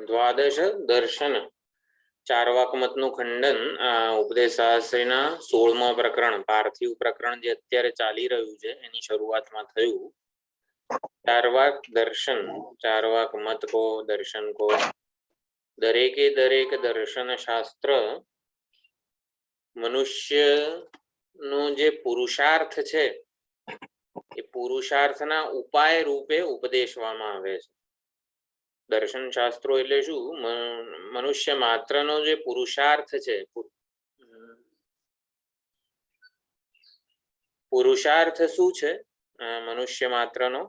द्वादश दर्शन चारवाक मतનું ખંડન ઉપદેશાશ્રીના 16મા પ્રકરણ પાર્થિવ પ્રકરણ જે અત્યારે ચાલી રહ્યું છે એની શરૂઆતમાં થયું. ચારવાક દર્શન, ચારવાક મત કો દર્શન કો દરેકે દરેક દર્શન શાસ્ત્ર મનુષ્યનો જે પુરુષાર્થ છે એ પુરુષાર્થના ઉપાય રૂપે ઉપદેશવામાં આવે છે. દર્શન શાસ્ત્રો એટલે શું? મનુષ્ય માત્રનો જે પુરુષાર્થ છે, પુરુષાર્થ શું છે મનુષ્ય માત્રનો?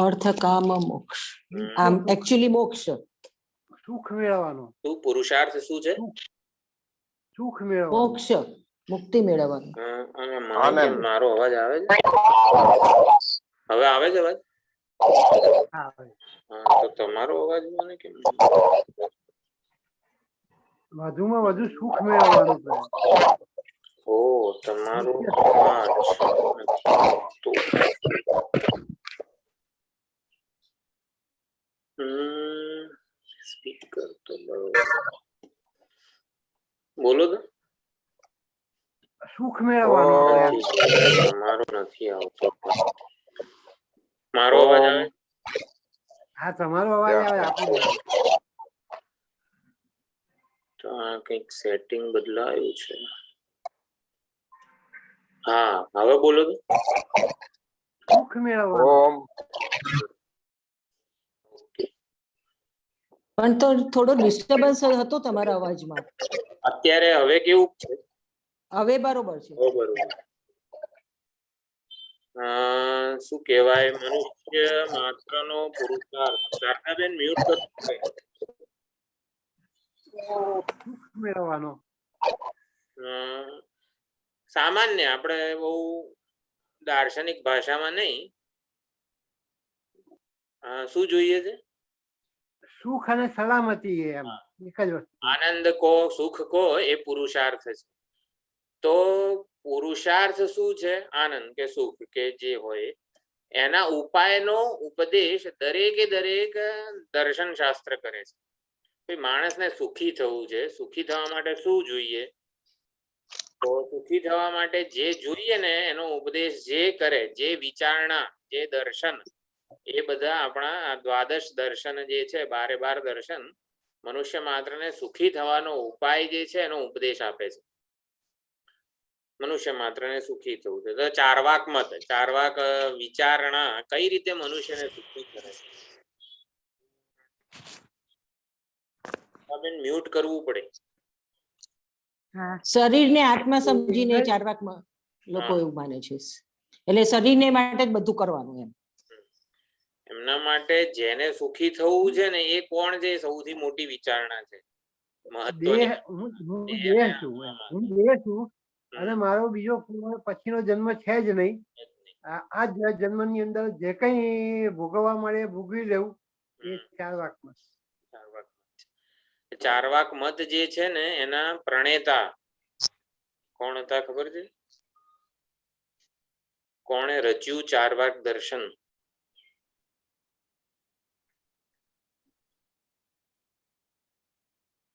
અર્થ કામ મોક્ષ. આમ એક્ચ્યુઅલી મોક્ષ, સુખ મેળવવાનો. શું પુરુષાર્થ શું છે? સુખ મેળવવાનો, મોક્ષ, મુક્તિ મેળવવાનો. મારો અવાજ આવે છે? હવે આવે છે અવાજ? તો તમારો અવાજ મને કેમ? વધુમાં વધુ સુખ મેળવવાનું. ઓ તમારું સ્પીકર તો બોલો તો. સુખ મેળવવાનું. તમારો નથી આવતો. મારો અવાજ આવે? હા, તમારો અવાજ આવે. આપણો તો આ કંઈક સેટિંગ બદલાયું છે. હા, હવે બોલો તો. સુખ મેળવવાનું. પણ તો થોડો ડિસ્ટર્બન્સ હતો તમારા અવાજમાં. અત્યારે હવે કેવું છે? હવે બરોબર છે. બરોબર. શું કહેવાય? મનુષ્ય માત્રનો પુરુષાર્થ. શારદાબેન મ્યુટ કરો. સુખ મેળવવાનો. સામાન્ય આપણે બહુ દાર્શનિક ભાષામાં નહીં. શું જોઈએ છે? સુખ અને સલામતી. એમ એક જ વસ્તુ. આનંદ કો સુખ કો એ પુરુષાર્થ છે. તો પુરુષાર્થ શું છે? આનંદ કે સુખ કે જે હોય એના ઉપાયનો ઉપદેશ દરેકે દરેક દર્શન શાસ્ત્ર કરે છે. માણસને સુખી થવું છે. સુખી થવા માટે શું જોઈએ? તો સુખી થવા માટે જે જોઈએ ને એનો ઉપદેશ જે કરે, જે વિચારણા, જે દર્શન, એ બધા આપણા દ્વાદશ દર્શન જે છે, 12 દર્શન મનુષ્ય માત્રને સુખી થવાનો ઉપાય જે છે એનો ઉપદેશ આપે છે. મનુષ્ય માત્રને સુખી થવું છે. તો ચારવાક મત, ચારવાક વિચારણા કઈ રીતે મનુષ્યને સુખી કરે છે? મ્યુટ કરવું પડે. શરીરને આત્મા સમજીને ચારવાકમાં લોકો એવું માને છે. એટલે શરીરને માટે જ બધું કરવાનું એમ. એમના માટે જેને સુખી થવું છે ને એ કોણ છે? સૌથી મોટી વિચારણા છે. હું દેહ છું અને મારો બીજો પછીનો જન્મ છે જ નહીં. આ જન્મની અંદર જે કઈ ભોગવવા મળે ભોગવી લેવું એ ચારવાકમાં. ચારવાક મત જે છે ને એના પ્રણેતા કોણ હતા ખબર છે? કોણે રચ્યું ચારવાક દર્શન?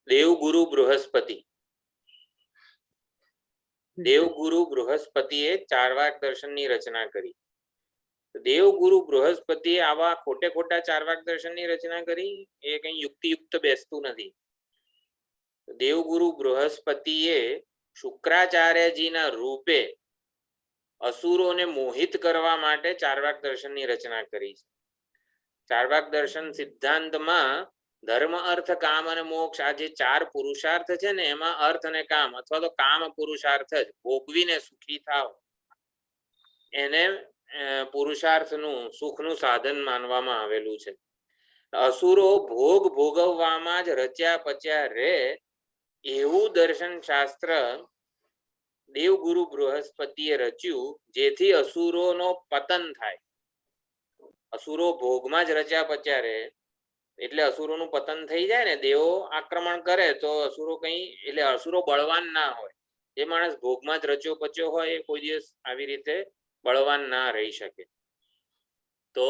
દેવગુરુ બૃહસ્પતિ. દેવગુરુ બૃહસ્પતિએ ચાર્વાક દર્શનની રચના કરી. દેવગુરુ બૃહસ્પતિએ આવા ખોટે ખોટા ચાર્વાક દર્શનની રચના કરી, એ કઈ યુક્તિયુક્ત બેસતું નથી. દેવગુરુ બૃહસ્પતિએ શુક્રાચાર્યજીના રૂપે અસુરોને મોહિત કરવા માટે ચાર્વાક દર્શનની રચના કરી છે. ચાર્વાક દર્શન સિદ્ધાંતમાં ધર્મ, અર્થ, કામ અને મોક્ષ, આ જે ચાર પુરુષાર્થ છે ને, એમાં અર્થ અને કામ અથવા તો કામ પુરુષાર્થ જ ભોગવીને સુખી થાવ એને પુરુષાર્થનું સુખનું સાધન માનવામાં આવેલું છે. અસુરો ભોગ ભોગવવામાં જ રચ્યા પચ્યા રે એવું દર્શન શાસ્ત્ર દેવગુરુ બૃહસ્પતિએ રચ્યું, જેથી અસુરોનો પતન થાય. અસુરો ભોગમાં જ રચ્યા પચ્યા રહે એટલે અસુરોનું પતન થઈ જાય ને, દેવો આક્રમણ કરે તો અસુરો કઈ, એટલે અસુરો બળવાન ના હોય. જે માણસ ભોગમાં જ રચ્યો પચ્યો હોય એ કોઈ દિવસ આવી રીતે બળવાન ના રહી શકે. તો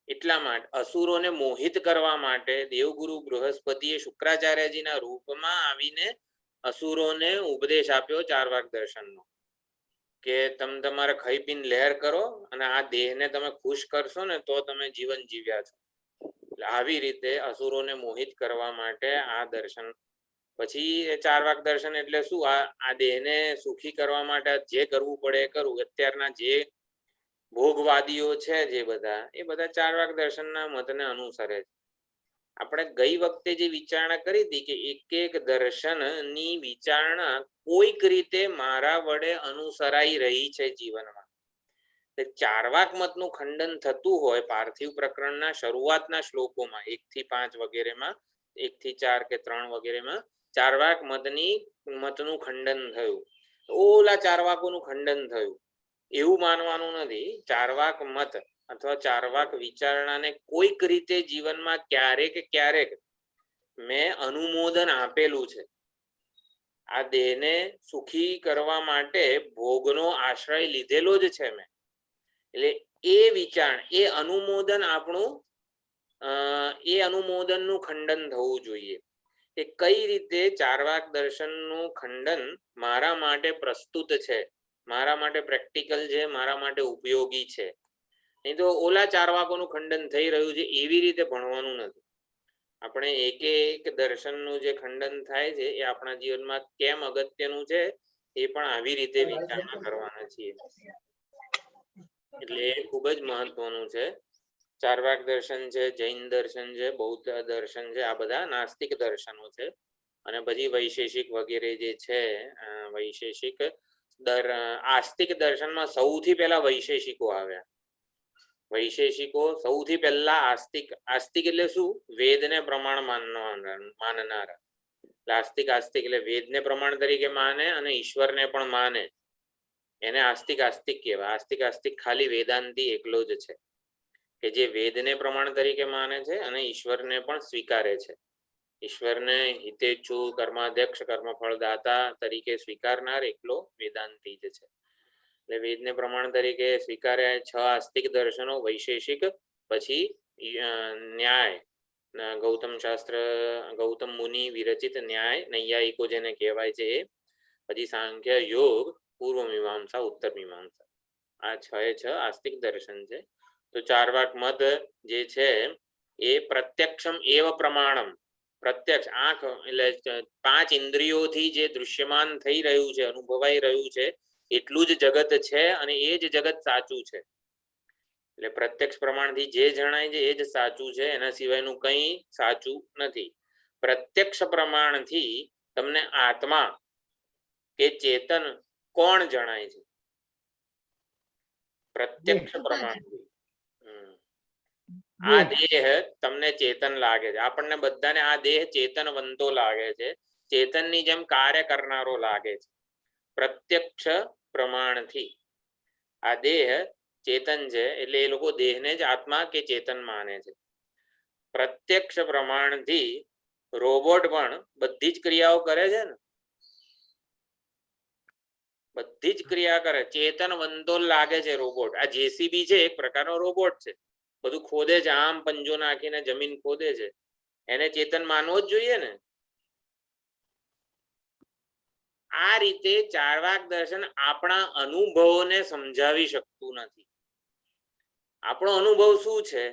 એટલા માટે અસુરોને મોહિત કરવા માટે દેવગુરુ બૃહસ્પતિએ શુક્રાચાર્યજીના રૂપમાં આવીને અસુરોને ઉપદેશ આપ્યો ચાર્વાક દર્શનનો, કે તમે તમારે ખાઈ પીને લહેર કરો અને આ દેહને તમે ખુશ કરશો ને તો તમે જીવન જીવ્યા છો. એટલે આવી રીતે અસુરોને મોહિત કરવા માટે આ દર્શન. પછી ચાર્વાક દર્શન એટલે શું? આ દેહને સુખી કરવા માટે જે કરવું પડે એ કરવું. અત્યારના જે ભોગવાદીઓ છે જે બધા, એ બધા ચાર્વાક દર્શનના મતને અનુસરે છે. આપણે ગઈ વખતે જે વિચારણા કરી હતી કે એક એક દર્શનની વિચારણા કોઈક રીતે મારા વડે અનુસરાઈ રહી છે જીવનમાં. ચાર્વાક મતનું ખંડન થતું હોય પાર્થિવ પ્રકરણના શરૂઆતના શ્લોકોમાં 1 થી 5 વગેરેમાં, 1 થી 4 કે 3 વગેરેમાં ચાર્વાક મતનું ખંડન થયું, ઓલા ચાર્વાકોનું ખંડન થયું એવું માનવાનું નથી. ચાર્વાક મત અથવા ચાર્વાક વિચારણાને કોઈક રીતે જીવનમાં ક્યારેક મેં અનુમોદન આપેલું છે. આ દેહને સુખી કરવા માટે ભોગનો આશ્રય લીધેલો જ છે મેં. એટલે એ વિચાર, એ અનુમોદન આપણું, એ અનુમોદનનું ખંડન થવું જોઈએ કે કઈ રીતે ચાર્વાક દર્શનનું ખંડન મારા માટે પ્રસ્તુત છે, મારા માટે પ્રેક્ટિકલ છે, મારા માટે ઉપયોગી છે. નહીં તો ઓલા ચાર્વાકોનું ખંડન થઈ રહ્યું છે એવી રીતે ભણવાનું નથી. આપણે એક એક દર્શનનું જે ખંડન થાય છે એ આપણા જીવનમાં કેમ અગત્યનું છે એ પણ આવી રીતે વિચારણા કરવાના છીએ. એટલે એ ખૂબ જ મહત્વનું છે. ચાર્વાક દર્શન છે, જૈન દર્શન છે, બૌદ્ધ દર્શન છે, આ બધા નાસ્તિક દર્શનો છે. અને પછી વૈશેષિક વગેરે જે છે, વૈશેષિક આસ્તિક દર્શનમાં સૌથી પહેલા વૈશેષિકો આવ્યા. વૈશેષિકો સૌથી પહેલા આસ્તિક એટલે શું? વેદને પ્રમાણ માનનારા. આસ્તિક એટલે વેદને પ્રમાણ તરીકે માને અને ઈશ્વરને પણ માને, એને આસ્તિક કહેવાય. આસ્તિક ખાલી વેદાંતી એકલો જ છે કે જે વેદને પ્રમાણ તરીકે માને છે અને ઈશ્વરને પણ સ્વીકારે છે. ઈશ્વરને હિતેચ્છુ, કર્માધ્યક્ષ, કર્મફળદાતા તરીકે સ્વીકારનાર એકલો વેદાંતી જ છે. એટલે વેદને પ્રમાણ તરીકે સ્વીકાર્યા 6 આસ્તિક દર્શનો વૈશેષિક, પછી ન્યાય, ગૌતમ શાસ્ત્ર, ગૌતમ મુનિ વિરચિત ન્યાય, નૈયાયિકો જેને કહેવાય છે એ, પછી સાંખ્ય, યોગ, પૂર્વ મીમાંસા, ઉત્તર મીમાંસા, આ 6 આસ્તિક દર્શન છે. તો ચાર્વાક મત જે છે એ પ્રત્યક્ષમ એવ પ્રમાણમ, પ્રત્યક્ષ આંખ એટલે 5 ઇન્દ્રિયોથી જે દૃશ્યમાન થઈ રહ્યું છે, અનુભવાઈ રહ્યું છે, એટલું જ જગત છે અને એ જ જગત સાચું છે. એટલે પ્રત્યક્ષ પ્રમાણથી જે જણાય છે એ જ સાચું છે, એના સિવાયનું કંઈ સાચું નથી. પ્રત્યક્ષ પ્રમાણથી તમને આત્મા કે ચેતન કોણ જણાય છે? પ્રત્યક્ષ પ્રમાણથી આ દેહ તમને ચેતન લાગે છે. આપણને બધાને આ દેહ ચેતનવંતો લાગે છે, ચેતનની જેમ કાર્ય કરનારો લાગે છે. પ્રત્યક્ષ પ્રમાણથી આ દેહ ચેતન છે એટલે એ લોકો દેહને જ આત્મા કે ચેતન માને છે. પ્રત્યક્ષ પ્રમાણથી રોબોટ પણ બધી જ ક્રિયાઓ કરે છે ને, બધી જ ક્રિયા કરે, ચેતનવંતો લાગે છે રોબોટ. આ જેસીબી છે એક પ્રકારનો રોબોટ છે, બધું ખોદે છે, આમ પંજો નાખીને જમીન ખોદે છે, એને ચેતન માનવો જ જોઈએ ને. આ રીતે ચાર્વાક દર્શન આપણા અનુભવોને સમજાવી શકતું નથી. આપણો અનુભવ શું છે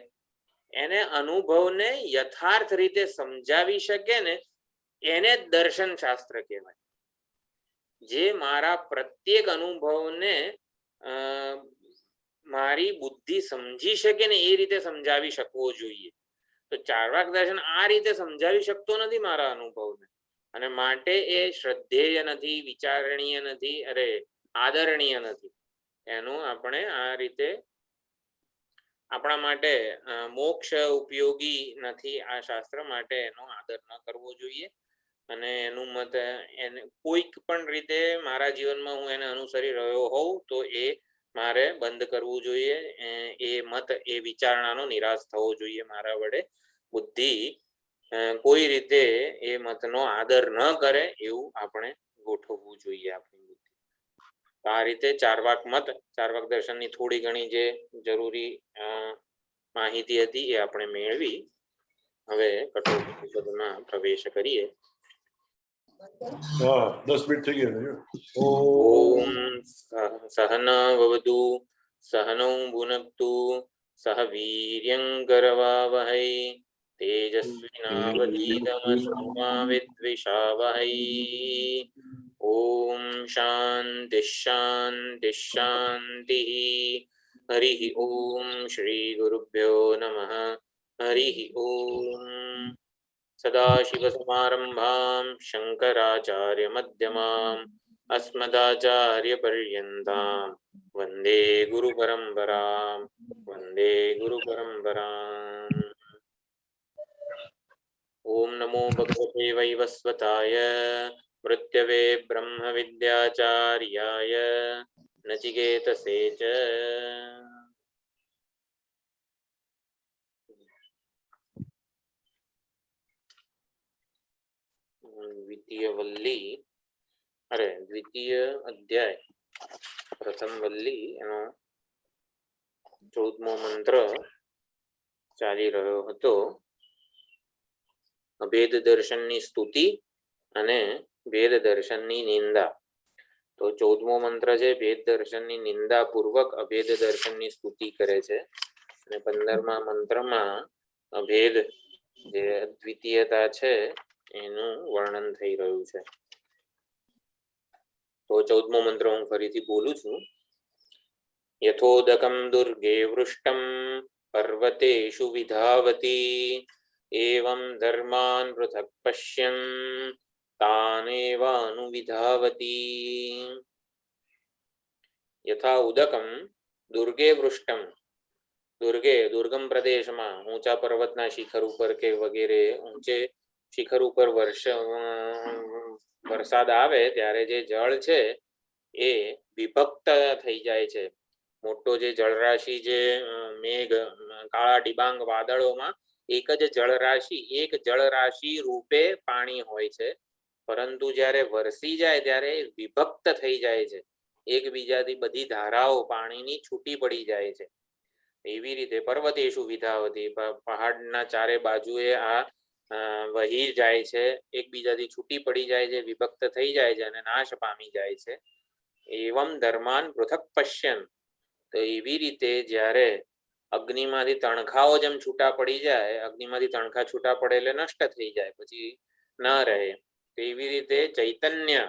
એને અનુભવને યથાર્થ રીતે સમજાવી શકે ને એને દર્શન શાસ્ત્ર કહેવાય. જે મારા પ્રત્યેક અનુભવને મારી બુદ્ધિ સમજી શકે ને એ રીતે સમજાવી શકવો જોઈએ. તો ચાર્વાક દર્શન આ રીતે સમજાવી શકતો નથી મારા અનુભવને, અને માટે એ શ્રદ્ધેય નથી, વિચારણીય નથી, આદરણીય નથી. એનું આપણે આ રીતે આપણા માટે મોક્ષ ઉપયોગી નથી. આ શાસ્ત્ર માટે એનો આદર ન કરવો જોઈએ. અને એનું મત એને કોઈક પણ રીતે મારા જીવનમાં હું એને અનુસરી રહ્યો હોઉં તો એ મારે બંધ કરવું જોઈએ. એ મત, એ વિચારણાનો નિરાશ થવો જોઈએ મારા વડે. બુદ્ધિ કોઈ રીતે એ મતનો આદર ન કરે એવું આપણે ગોઠવવું જોઈએ આપણી બુદ્ધિ. આ રીતે ચાર્વાક મત, ચાર્વાક દર્શનની થોડી ઘણી જે જરૂરી માહિતી હતી એ આપણે મેળવી. હવે કઠોપનિષદમાં પ્રવેશ કરીએ. 10 મિનિટ થઈ ગયા. ઓમ સહના ભવતુ સહનૌ ભુનક્તુ સહ વીર્યં કરવાવહૈ તેજસ્વિનાવધીતમસ્તુ મા વિદ્વિષાવહૈ. ઓમ શાંતિ શાંતિ શાંતિ. હરિ ઓમ શ્રી ગુરુભ્યો નમઃ. હરિ ઓમ. સદાશિવસમારંભાં શંકરાચાર્યમધ્યમાम् अस्मदाचार्यपर्यन्तां वन्दे गुरुपरम्परां. वन्दे गुरुपरम्पराम्. ॐ नमो भगवते वैवस्वताय मृत्यवे ब्रह्मविद्याचार्याय नचिकेतसे च. દ્વિતીય અધ્યાય પ્રથમ વલ્લી એનો 14મો મંત્ર ચાલી રહ્યો હતો. અભેદ દર્શનની સ્તુતિ અને ભેદ દર્શનની નિંદા. તો 14મો મંત્ર છે ભેદ દર્શનની નિંદા પૂર્વક અભેદ દર્શનની સ્તુતિ કરે છે, અને 15મા મંત્રમાં અભેદ જે અદ્વિતીયતા છે એનું વર્ણન થઈ રહ્યું છે. તો 14મો મંત્ર હું ફરીથી બોલું છું. યથોદકમ દુર્ગે વૃષ્ટમ પર્વતેષુ વિધાવતી એવં ધર્માન પૃથક પશ્યન તાનેવાનુવિધાવતી. યથા ઉદકમ દુર્ગે વૃષ્ટમ. દુર્ગમ પ્રદેશમાં ઊંચા પર્વતના શિખર ઉપર કે વગેરે ઊંચે શિખર ઉપર વરસાદ આવે ત્યારે જે જળ છે એ વિભક્ત થઈ જાય છે. મોટો જે જળરાશિ, જે મેઘ, કાળા ડિબાંગ વાદળોમાં એક જ જળરાશિ રૂપે પાણી હોય છે, પરંતુ જ્યારે વરસી જાય ત્યારે વિભક્ત થઈ જાય છે. એકબીજાથી બધી ધારાઓ પાણીની છૂટી પડી જાય છે. એવી રીતે પર્વતેષુ વિધાવતી, પહાડના ચારે બાજુએ આ વહી જાય છે, એકબીજાથી છૂટી પડી જાય છે, વિભક્ત થઈ જાય છે અને નાશ પામી જાય છે. એવમ ધર્માન પૃથક પશ્યન. તો એવી રીતે જ્યારે અગ્નિમાંથી તણખાઓ જેમ છૂટા પડી જાય, અગ્નિમાંથી તણખા છૂટા પડે એટલે નષ્ટ થઈ જાય, પછી ન રહે. તો એવી રીતે ચૈતન્ય,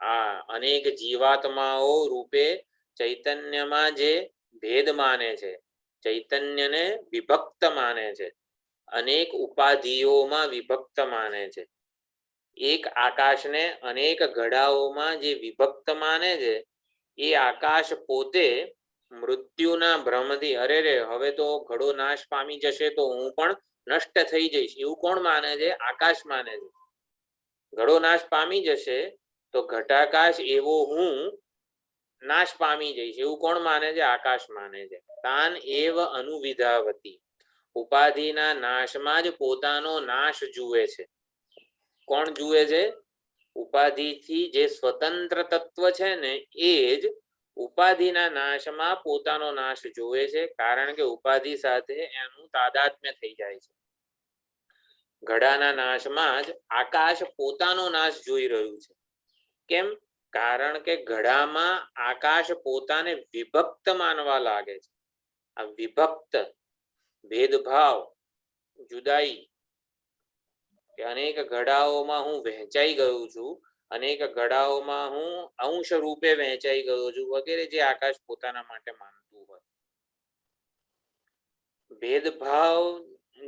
આ અનેક જીવાત્માઓ રૂપે ચૈતન્યમાં જે ભેદ માને છે, ચૈતન્યને વિભક્ત માને છે, અનેક ઉપાધિઓમાં વિભક્ત માને છે, એક આકાશને અનેક ઘડાઓમાં જે વિભક્ત માને છે, એ આકાશ પોતે મૃત્યુના ભ્રમથી અરે હવે તો ઘડો નાશ પામી જશે તો હું પણ નષ્ટ થઈ જઈશ એવું કોણ માને છે? આકાશ માને છે. ઘડો નાશ પામી જશે તો ઘટાકાશ એવો હું નાશ પામી જઈશ એવું કોણ માને છે? આકાશ માને છે. તાન એવ અનુવિધાવતી. ઉપાધિના નાશમાં જ પોતાનો નાશ જુએ છે. કોણ જુએ છે? ઉપાધિથી જે સ્વતંત્ર તત્વ છે ને એ જ ઉપાધિના નાશમાં પોતાનો નાશ જુએ છે, કારણ કે ઉપાધિ સાથે એનું તાદાત્મ્ય થઈ જાય છે. ઘડાના નાશમાં જ આકાશ પોતાનો નાશ જોઈ રહ્યું છે. કેમ? કારણ કે ઘડામાં આકાશ પોતાને વિભક્ત માનવા લાગે છે. આ વિભક્ત, ભેદભાવ, જુદાઈ, કે અનેક ઘડાઓમાં હું વહેંચાઈ ગયો છું, અનેક ઘડાઓમાં હું અંશ રૂપે વહેંચાઈ ગયો છું, વગેરે જે આકાશ પોતાના માટે માનતું હોય. ભેદભાવ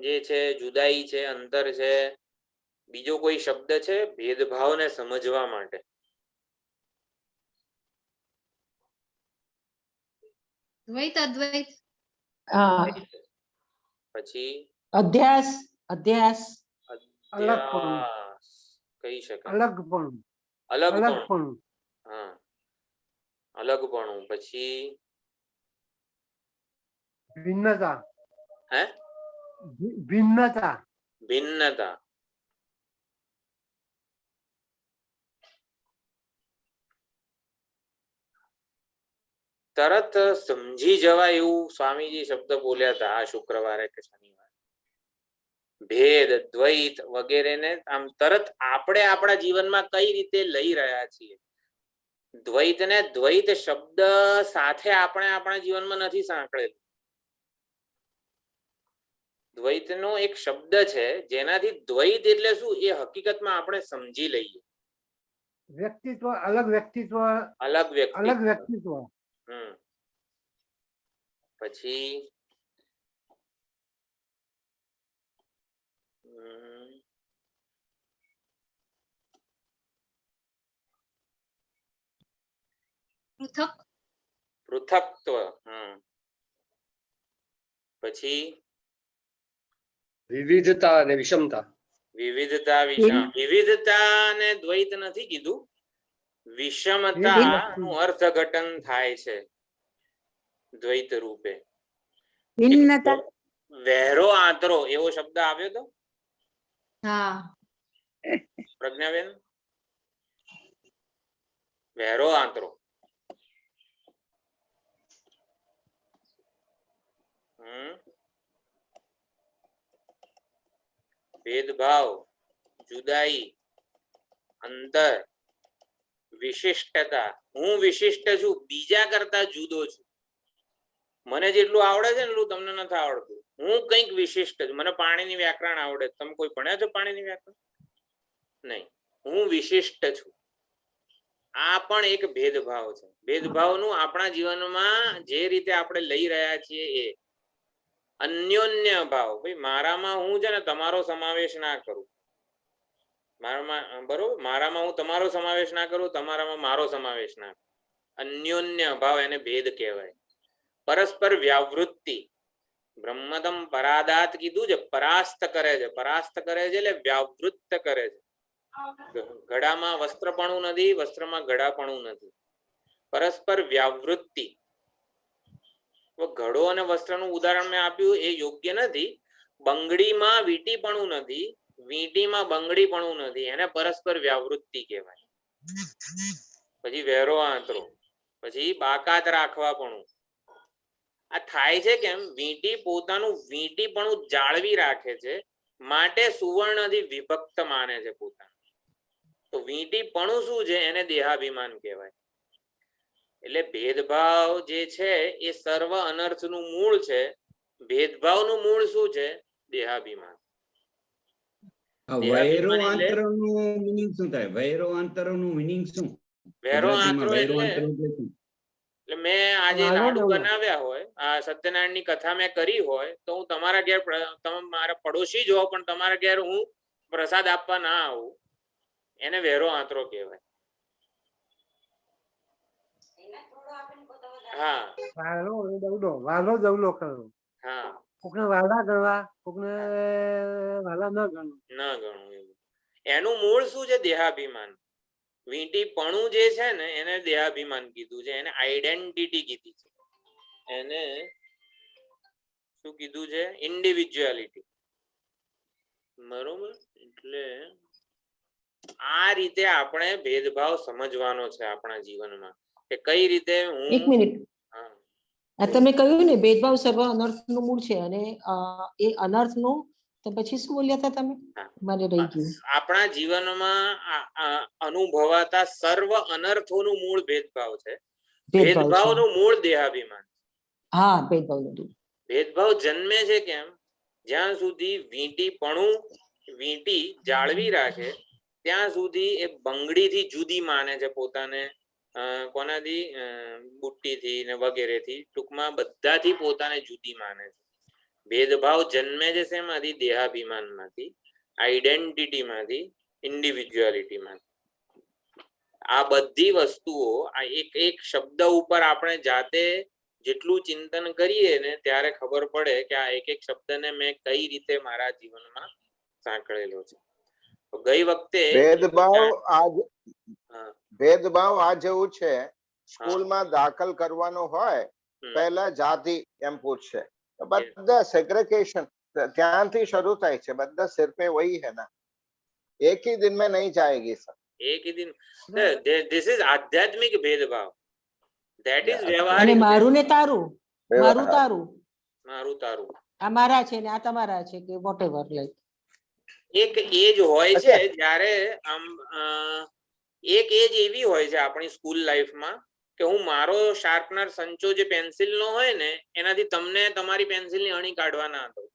જે છે, જુદાઈ છે, અંતર છે, બીજો કોઈ શબ્દ છે ભેદભાવને સમજવા માટે? દ્વૈત અદ્વૈત. પછી અધ્યાસ. અધ્યાસ. અધ્યાસ કહી શકાય. અલગપણું. અલગપણું. હા, અલગપણું. પછી ભિન્નતા. હે? ભિન્નતા. ભિન્નતા. તરત સમજી જવાય એવું સ્વામીજી શબ્દ બોલ્યા હતા આ શુક્રવારે કે શનિવારે. ભેદ, દ્વૈત વગેરેને આમ તરત આપણે આપણા જીવનમાં કઈ રીતે લઈ રહ્યા છીએ. દ્વૈતને દ્વૈત શબ્દ સાથે આપણે આપણા જીવનમાં નથી સાંકળેલું. દ્વૈતનો એક શબ્દ છે જેનાથી દ્વૈત એટલે શું એ હકીકતમાં આપણે સમજી લઈએ. વ્યક્તિત્વ, અલગ વ્યક્તિત્વ. અલગ વ્યક્તિત્વ. અલગ વ્યક્તિત્વ. પછી પૃથક્ત્વ. પછી વિવિધતા અને વિષમતા. વિવિધતા, વિષમ. વિવિધતા ને દ્વૈત નથી કીધું, વિષમતા નું અર્થઘટન થાય છે દ્વૈત રૂપે. ભિન્નતા. વહેરો આંતરો એવો શબ્દ આવ્યો તો હા, પ્રજ્ઞાબેન? વહેરો આંતરો. ભેદભાવ, જુદાઈ, અંતર, વિશિષ્ટતા. હું વિશિષ્ટ છું, બીજા કરતા જુદો છું. મને જેટલું આવડે છે ને એટલું તમને નથી આવડતું. હું કંઈક વિશિષ્ટ છું. મને પાણીની વ્યાકરણ આવડે. તમે કોઈ ભણ્યા છો પાણીની વ્યાકરણ? નહીં. હું વિશિષ્ટ છું. આ પણ એક ભેદભાવ છે. ભેદભાવનું આપણા જીવનમાં જે રીતે આપણે લઈ રહ્યા છીએ એ અન્યોન્ય ભાવ. ભાઈ મારામાં હું છે ને તમારો સમાવેશ ના કરું, મારામાં બરોબર, મારામાં હું તમારો સમાવેશ ના કરું, તમારામાં મારો સમાવેશ ના કરું. અન્યોન્ય ભાવ, એને ભેદ કહેવાય. પરસ્પર વ્યાવૃત્તિ. બ્રહ્મદમ પરાદાત કીધું છે, પરાસ્ત કરે છે. પરાસ્ત કરે છે એટલે વ્યાવૃત્ત કરે છે. ઘડામાં વસ્ત્રપણું નથી, વસ્ત્રમાં ઘડાપણું નથી. પરસ્પર વ્યાવૃત્તિ. ઘડો અને વસ્ત્રનું ઉદાહરણ મેં આપ્યું એ યોગ્ય નથી. બંગડીમાં વીંટીપણું નથી, વીંટીમાં બંગડીપણું નથી. એને પરસ્પર વ્યાવૃત્તિ કહેવાય. પછી વહેરો આંતરો. પછી બાકાત રાખવાપણું. આ થાય છે કેમ? વીંટી પોતાનું વીંટીપણું જાળવી રાખે છે, માટે સુવર્ણથી વિભક્ત માને છે પોતાનું. તો વીંટીપણું શું છે? એને દેહાભિમાન કહેવાય. એટલે ભેદભાવ જે છે એ સર્વ અનર્થનું મૂળ છે. ભેદભાવનું મૂળ શું છે? દેહાભિમાન. વૈરો આંતરનું મીનિંગ શું થાય? વૈરો આંતરનું મીનિંગ શું? વહેરો આંતરો એટલે મેં આજે લાડુ બનાવ્યા હોય, આ સત્યનારાયણ ની કથા મેં કરી હોય, તો હું તમારા ઘેર, તમે મારા પડોશી જ હો પણ તમારા ઘેર હું પ્રસાદ આપવા ના આવું, એને વહેરો આંતરો કહેવાય. હા, વાલો જવલો કરવો. હા, કોકને વાલા ગણવા, કોકને વાલા ન ગણવું. ન ગણવું એવું. એનું મૂળ શું છે? દેહાભિમાન. વીંટીપણું જે છે ને એને દેહાભિમાન કીધું છે, એને આઈડેન્ટિટી કીધી છે, એને શું કીધું છે? ઇન્ડિવિજ્યુઆલિટી. બરોબર. એટલે આ રીતે આપણે ભેદભાવ સમજવાનો છે આપણા જીવનમાં, કે કઈ રીતે હું. એક મિનિટ. તમે કહ્યું ને ભેદભાવ સર્વ અનર્થનું મૂળ છે, અને એ અનર્થનું તો પછી શું બોલ્યા હતા તમે? હા. મને રહી ગયું. આપણા જીવનમાં અનુભવાતા સર્વ અનર્થોનું મૂળ ભેદભાવ છે. ભેદભાવ છે. ભેદભાવનું મૂળ દેહાભિમાન. હા, ભેદભાવ નથી. ભેદભાવ જન્મે છે કેમ? જ્યાં સુધી વીંટી જાળવી રાખે ત્યાં સુધી એ બંગડીથી જુદી માને છે પોતાને. કોનાથી? બુટ્ટીથી ને વગેરેથી, ટૂંકમાં બધાથી પોતાને જુદી માને છે. ભેદભાવ જન્મે છે શેમાંથી? દેહાભિમાનમાંથી, આઈડેન્ટિટીમાંથી, ઇન્ડિવિડ્યુઆલિટીમાંથી. આ બધી વસ્તુઓ આ એક શબ્દ ઉપર આપણે જાતે જેટલું ચિંતન કરીએ ને ત્યારે ખબર પડે કે આ એક શબ્દને મેં કઈ રીતે મારા જીવનમાં સાંકળેલો છે. તો ગઈ વખતે ભેદભાવ આ જેવું છે. સ્કૂલમાં દાખલ કરવાનો હોય પહેલા જાતિ એમ પૂછશે, તો બધા સેગ્રેગેશન ત્યાંથી શરૂ થાય છે. બધા સિર પે વહી હે ના, એક ही दिन में नहीं जाएगी सर. एक ही दिन. This is आध्यात्मिक भेदभाव. That is અને વ્યવહારિક. મારું ને તારું, મારું તારું, મારું તારું. આ મારા છે ને આ તમારા છે કે વોટેવર. લાઈક એક એજ હોય છે જ્યારે એક એજ એવી હોય છે આપણી સ્કૂલ લાઈફમાં કે હું મારો શાર્પનર સંચો જે પેન્સિલ નો હોય ને એનાથી તમને તમારી પેન્સિલની અણી કાઢવા ના દઉં.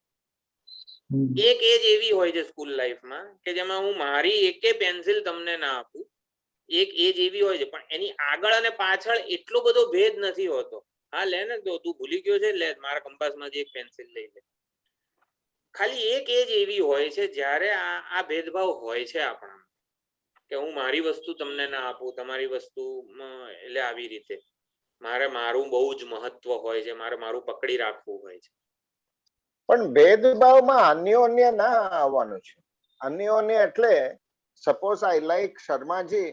એક એજ એવી હોય છે સ્કૂલ લાઈફમાં કે જેમાં હું મારી એકે પેન્સિલ તમને ના આપું. એક એજ એવી હોય છે, પણ એની આગળ અને પાછળ એટલો બધો ભેદ નથી હોતો. હા, લે ને, તો તું ભૂલી ગયો છે, લે મારા કંપાસમાંથી એક પેન્સિલ લઈ લે. ખાલી એક એજ એવી હોય છે જ્યારે આ ભેદભાવ હોય છે આપણા, કે હું મારી વસ્તુ તમને ના આપું, તમારી વસ્તુ, એટલે આવી રીતે મારું બહુ જ મહત્વ હોય છે, મારું પકડી રાખવું હોય છે. પણ ભેદભાવમાં અન્યોન્ય ના આવવાનું છે. અન્યોન્ય એટલે સપોઝ આઈ લાઈક શર્માજી,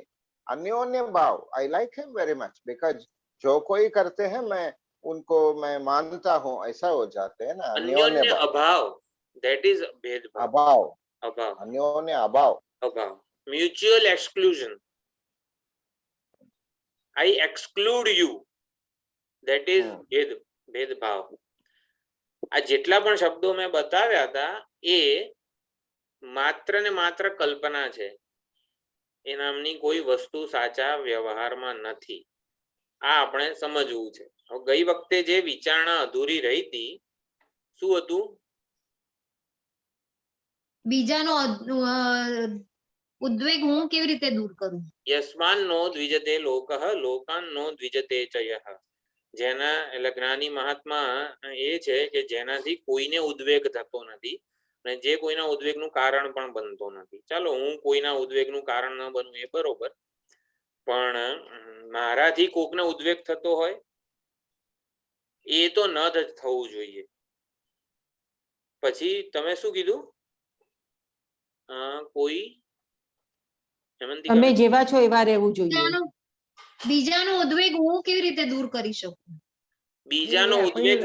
अन्योन्य भाव. I like him very much because जो कोई करते हैं मैं उनको मैं मानता हूँ, ऐसा हो जाते हैं ना. अन्योन्य अभाव, that is भेदभाव. अभाव, अन्योन्य अभाव. Mutual exclusion. I exclude you, that is भेदभाव. આ જેટલા પણ શબ્દો મેં બતાવ્યા હતા એ માત્ર ને માત્ર કલ્પના છે. એ નામની કોઈ વસ્તુ સાચા વ્યવહારમાં નથી. આ આપણે સમજવું છે. ગઈ વખતે જે વિચારણા અધૂરી રહી હતી, શું હતું? બીજાનો ઉદ્વેગ હું કેવી રીતે દૂર કરું? યસ્માન નો દ્વિજતે લોકઃ લોકાન નો દ્વિજતે ચયઃ. જેના એટલે જ્ઞાની મહાત્મા એ છે કે જેનાથી કોઈને ઉદ્વેગ થતો નથી અને જે કોઈના ઉદ્વેગનું કારણ પણ બનતો નથી. ચાલો, હું કોઈના ઉદ્વેગનું કારણ ન બનવું એ બરોબર, પણ મારાથી કોકને ઉદ્વેગ થતો હોય એ તો ન જ થવું જોઈએ. પછી તમે શું કીધું? કોઈ તમે જેવા છો એવા રહેવું જોઈએ. બીજાનો ઉદ્વેગ હું કેવી રીતે દૂર કરી શકું? બીજાનો ઉદ્વેગ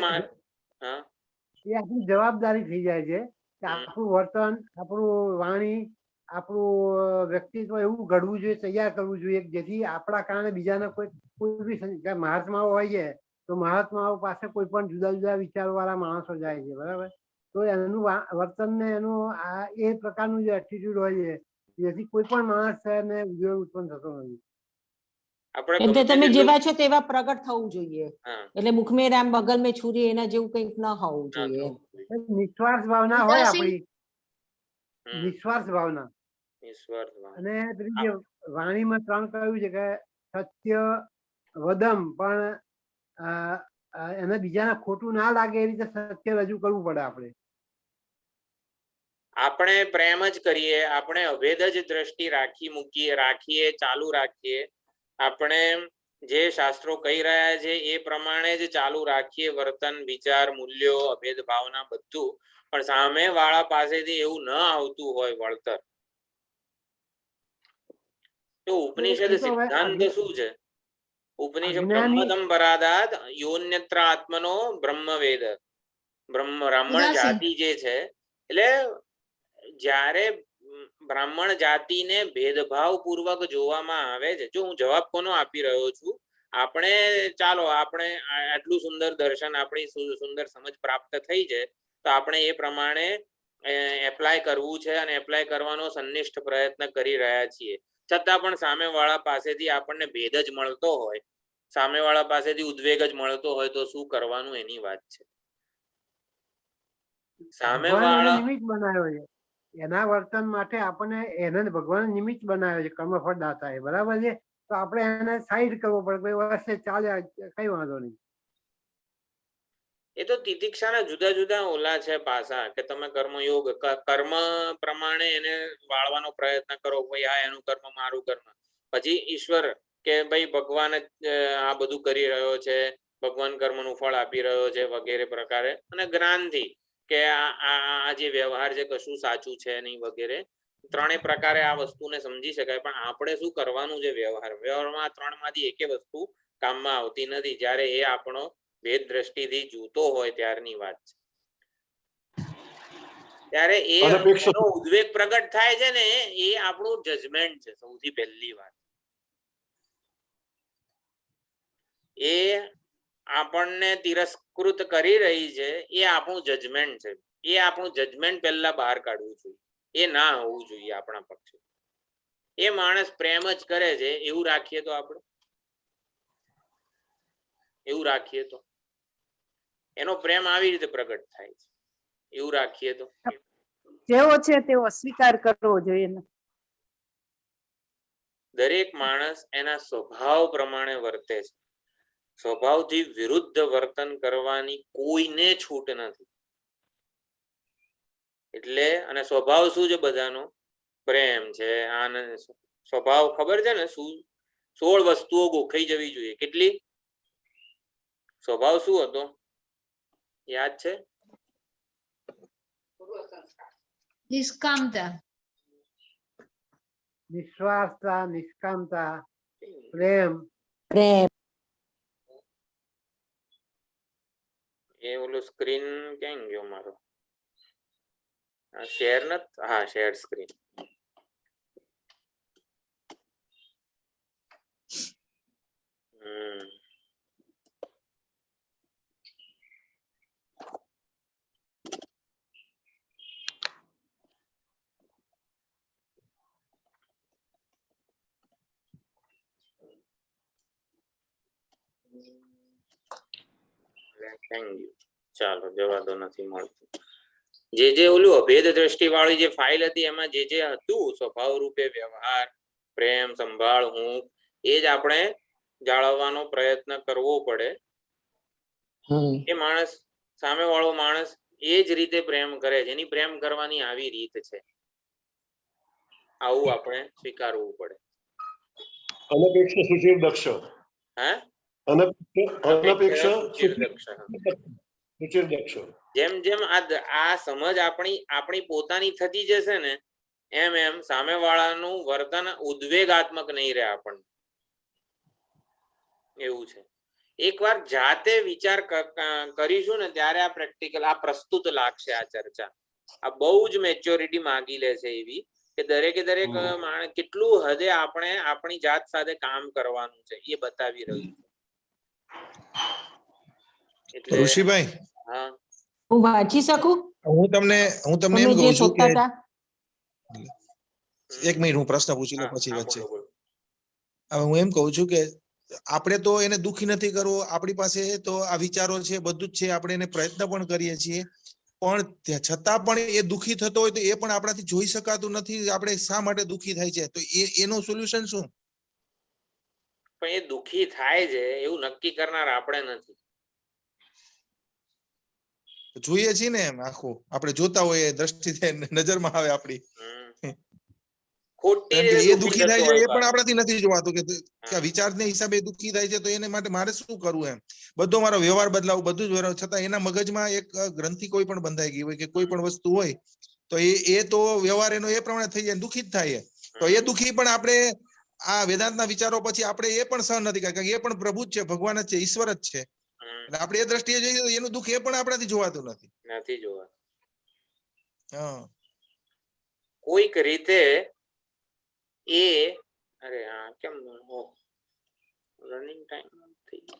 એ આપણી જવાબદારી થઈ જાય છે કે આપણું વર્તન, આપણું વાણી, આપણું વ્યક્તિત્વ એવું ઘડવું જોઈએ, તૈયાર કરવું જોઈએ જેથી આપણા કારણે બીજાને કોઈ બી મહાત્માઓ હોય છે તો મહાત્માઓ પાસે કોઈ પણ જુદા જુદા વિચારો વાળા માણસો જાય છે, બરાબર? તો એનું વર્તન ને એનું એ પ્રકારનું જે એટીટ્યુડ હોય છે જેથી કોઈ પણ માણસ ને વિરોધ ઉત્પન્ન થતો નથી. એટલે તમે જેવા છો તેવા પ્રગટ થવું જોઈએ. એટલે મુખમે રામ બગલ મેં છુરી એના જેવું કંઈક ન હોવું જોઈએ. નિસ્વાર્થ ભાવના હોય આપણી, નિસ્વાર્થ ભાવના. અને પેલી જે વાણીમાં 3 કહ્યું છે કે સત્ય વદમ, પણ એને બીજાને ખોટું ના લાગે એ રીતે સત્ય રજૂ કરવું પડે. આપણે પ્રેમ જ કરીએ, આપણે અભેદ જ દ્રષ્ટિ રાખીએ, ચાલુ રાખીએ. આપણે જે શાસ્ત્રો કહી રહ્યા છે એ પ્રમાણે જ ચાલુ રાખીએ, વર્તન, વિચાર, મૂલ્યો, અભેદ ભાવના બધું. પણ સામે વાળા પાસેથી એવું ન આવતું હોય વળતર, તો ઉપનિષદ સિદ્ધાંત શું છે? ઉપનિષદ બ્રહ્મદમ પરાદાત યોન્યત્ર આત્મનો બ્રહ્મવેદ. બ્રાહ્મણ જાતિ જે છે, એટલે જ્યારે બ્રાહ્મણ જાતિને ભેદભાવ પૂર્વક જોવામાં આવે છે. જો હું જવાબ કોનો આપી રહ્યો છું, આપણે આટલું સુંદર દર્શન, આપણી સુંદર સમજ પ્રાપ્ત થઈ છે તો આપણે એ પ્રમાણે એપ્લાય કરવું છે અને એપ્લાય કરવાનો સંનિષ્ઠ પ્રયત્ન કરી રહ્યા છીએ, છતાં પણ સામેવાળા પાસેથી આપણને ભેદ જ મળતો હોય, સામેવાળા પાસેથી ઉદ્વેગ જ મળતો હોય તો શું કરવાનું એની વાત છે. ભગવાન એને નિમિત્ત બનાવ્યો છે, એના વર્તન માટે આપણને એને ભગવાન નિમિત્ત બનાવ્યો છે કર્મફળ દાતા એ, બરાબર છે. તો આપણે એને સાઈડ કરવો પડે, કોઈ વર્ષે ચાલે કઈ વાંધો નહીં. એ તો તિતિક્ષાના જુદા જુદા ઓલા છે પાસા, કે તમે કર્મયોગ કર્મ પ્રમાણે એને વાળવાનો પ્રયત્ન કરો, ભાઈ આ એનું કર્મ મારું કર્મ, પછી ઈશ્વર કે ભાઈ ભગવાન જ આ બધું કરી રહ્યો છે, ભગવાન કર્મનું ફળ આપી રહ્યો છે વગેરે પ્રકારે, અને જ્ઞાનથી કે આ જે વ્યવહાર છે કશું સાચું છે નહીં વગેરે, ત્રણેય પ્રકારે આ વસ્તુને સમજી શકાય. પણ આપણે શું કરવાનું છે વ્યવહારમાં આ ત્રણમાંથી એકે વસ્તુ કામમાં આવતી નથી, જ્યારે એ આપણો ભેદ દ્રષ્ટિથી જોતો હોય ત્યારની વાત છે. ત્યારે એનો ઉદ્વેગ પ્રગટ થાય છે ને, એ આપણું જજમેન્ટ છે. સૌથી પહેલી વાત એ આપણને તિરસ્કૃત કરી રહી છે, એ આપણું જજમેન્ટ છે. એ આપણું જજમેન્ટ પહેલા બહાર કાઢવું જોઈએ, એ ના હોવું જોઈએ આપણા પક્ષે. એ માણસ પ્રેમ જ કરે છે એવું રાખીએ તો, આપણે એવું રાખીએ તો એનો પ્રેમ આવી રીતે પ્રગટ થાય છે, એવું રાખીએ તો જેવો છે તેવો સ્વીકાર કરવો જોઈએ. દરેક માણસ એના સ્વભાવ પ્રમાણે વર્તે છે, સ્વભાવથી વિરુદ્ધ વર્તન કરવાની કોઈને છૂટ નથી. એટલે અને સ્વભાવ શું છે બધાનો? પ્રેમ છે, આનંદ. સ્વભાવ ખબર છે ને શું? 16 વસ્તુઓ ગોખાઈ જવી જોઈએ. કેટલી? સ્વભાવ શું હતો યાદ છે? નિષ્કામતા, નિસ્વાર્થતા, નિષ્કામતા, પ્રેમ. પ્રેમ. એ ઓલું સ્ક્રીન ક્યાં ગયો મારો? શેર નથી? હા, શેર સ્ક્રીન. ચાલો જવા દો, નથી મળતું. જે ઓલું અભેદ દ્રષ્ટિ વાળી જે ફાઇલ હતી એમાં જે હતું સ્વભાવ રૂપે વ્યવહાર, પ્રેમ, સંભાળ, હું, એ જ આપણે જાળવવાનો પ્રયત્ન કરવો પડે. એ માણસ, સામે વાળો માણસ એ જ રીતે પ્રેમ કરે છે, એની પ્રેમ કરવાની આવી રીત છે, આવું આપણે સ્વીકારવું પડે. અનપેક્ષ સુચિર દક્ષ. હે? અનપેક્ષ સુચિર દક્ષ. સુચિર દક્ષ. જેમ જેમ આ સમજ આપણી પોતાની થતી જશે ને, એમ એમ સામેવાળાનું વર્તન ઉદ્વેગાત્મક નહીં રહે આપણને. એવું છે. એકવાર જાતે વિચાર કરીશું ને ત્યારે આ પ્રેક્ટિકલ, આ પ્રસ્તુત લાગશે આ ચર્ચા. આ બહુ જ મેચ્યોરિટી માંગી લે છે એવી, કે દરેકે દરેક માણસ કેટલું હદે આપણે આપણી જાત સાથે કામ કરવાનું છે એ બતાવી રહ્યું છે. એટલે ઋષિભાઈ, હા, હું વાંચી શકું? હું તમને એમ કહું છું કે એક મિનિટ હું પ્રશ્ન પૂછી લઉં પછી વચ્ચે. હવે હું એમ કહું છું કે આપણે તો એને દુઃખી નથી કરવો, આપણી પાસે તો આ વિચારો છે, બધું જ છે, આપણે એને પ્રયત્ન પણ કરીએ છીએ, પણ છતાં પણ એ દુઃખી થતો હોય તો એ પણ આપણાથી જોઈ શકાતું નથી. આપણે શા માટે દુઃખી થાય છે? તો એનું સોલ્યુશન શું? પણ એ દુઃખી થાય છે એવું નક્કી કરનાર આપણે નથી. જોઈએ છીએ ને, એમ આખું આપણે જોતા હોઈએ, દ્રષ્ટિ નજરમાં આવે આપણી. એ દુઃખી થાય છે એ પણ આપણાથી નથી જોવાતું, કે વિચારને હિસાબે દુઃખી થાય છે, તો એને માટે મારે શું કરવું? એમ બધો મારો વ્યવહાર બદલાવું, બધું જ છતાં એના મગજમાં એક ગ્રંથિ કોઈ પણ બંધાઈ ગઈ હોય કે કોઈ પણ વસ્તુ હોય, તો એ તો વ્યવહાર એનો એ પ્રમાણે થઈ જાય, દુઃખી જ થાય. તો એ દુઃખી પણ આપણે આ વેદાંતના વિચારો પછી આપણે એ પણ સહન નથી કરતા, એ પણ પ્રભુ જ છે, ભગવાન જ છે, ઈશ્વર જ છે. એટલે આપણે એ દ્રષ્ટિએ જોઈએ તો એનું દુઃખ એ પણ આપણાથી જોવાતું નથી જોવાતું. હા, કોઈક રીતે એ અરે હા, કેમ રનિંગ ટાઈમ થઈ ગયો?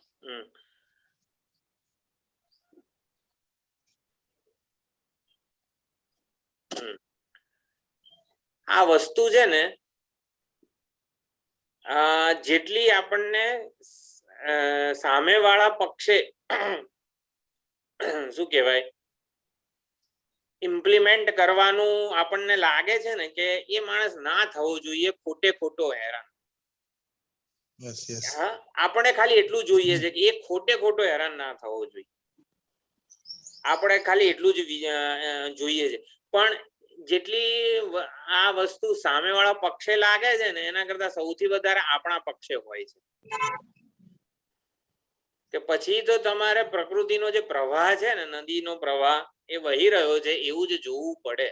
આ વસ્તુ છે ને જેટલી આપણને સામેવાળા પક્ષે શું કહેવાય ઇમ્પ્લિમેન્ટ કરવાનું આપણને લાગે છે ને કે એ માણસ ના થવો જોઈએ ખોટે ખોટો હેરાન. હા, આપણે ખાલી એટલું જોઈએ છે કે એ ખોટે ખોટો હેરાન ના થવો જોઈએ. આપણે ખાલી એટલું જ જોઈએ છે. પણ જેટલી આ વસ્તુ સામેવાળા પક્ષે લાગે છે ને એના કરતા સૌથી વધારે આપણા પક્ષે હોય છે. કે પછી તો તમારે પ્રકૃતિનો જે પ્રવાહ છે ને, નદીનો પ્રવાહ એ વહી રહ્યો છે એવું જ જોવું પડે.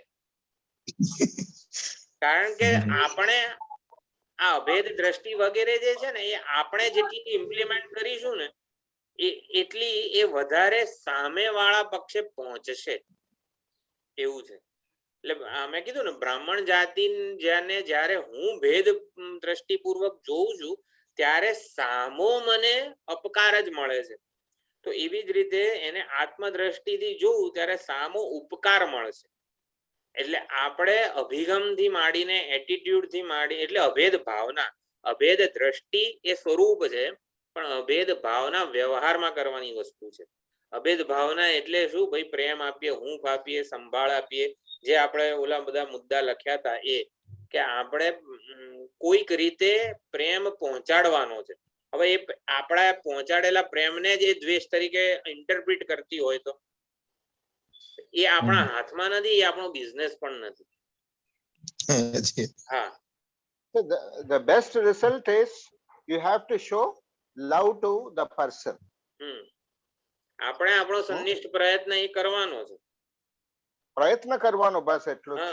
કારણ કે આપણે આ અભેદ દ્રષ્ટિ વગેરે જે છે ને એ આપણે જેટલી ઇમ્પ્લિમેન્ટ કરીશું ને એટલી એ વધારે સામેવાળા પક્ષે પહોંચશે એવું છે. એટલે મેં કીધું ને, બ્રાહ્મણ જાતિ જ્યારે હું ભેદ દ્રષ્ટિપૂર્વક જોઉં છું ત્યારે સામો મને અપકાર જ મળે છે. તો એવી જ રીતે એને આત્મદ્રષ્ટિથી જોઉં ત્યારે સામો ઉપકાર મળશે. એટલે આપણે અભિગમથી માંડીને એટીટ્યુડથી માંડી એટલે અભેદ ભાવના, અભેદ દ્રષ્ટિ એ સ્વરૂપ છે, પણ અભેદ ભાવના વ્યવહારમાં કરવાની વસ્તુ છે. અભેદ ભાવના એટલે શું ભાઈ? પ્રેમ આપીએ, હૂંફ આપીએ, સંભાળ આપીએ, જે આપણે ઓલા બધા મુદ્દા લખ્યા હતા એ કે આપણે કોઈક રીતે પ્રેમ પહોંચાડવાનો છે. હવે એ આપણા પહોંચાડેલા પ્રેમને જ એ દ્વેષ તરીકે ઇન્ટરપ્રિટ કરતી હોય તો એ આપણા હાથમાં નથી, એ આપણો બિઝનેસ પણ નથી. હા, So the best result is you have to show love to the person. આપણે આપણો સનિષ્ઠ પ્રયત્ન એ કરવાનો છે. પ્રયત્ન કરવાનો, બસ એટલું જ.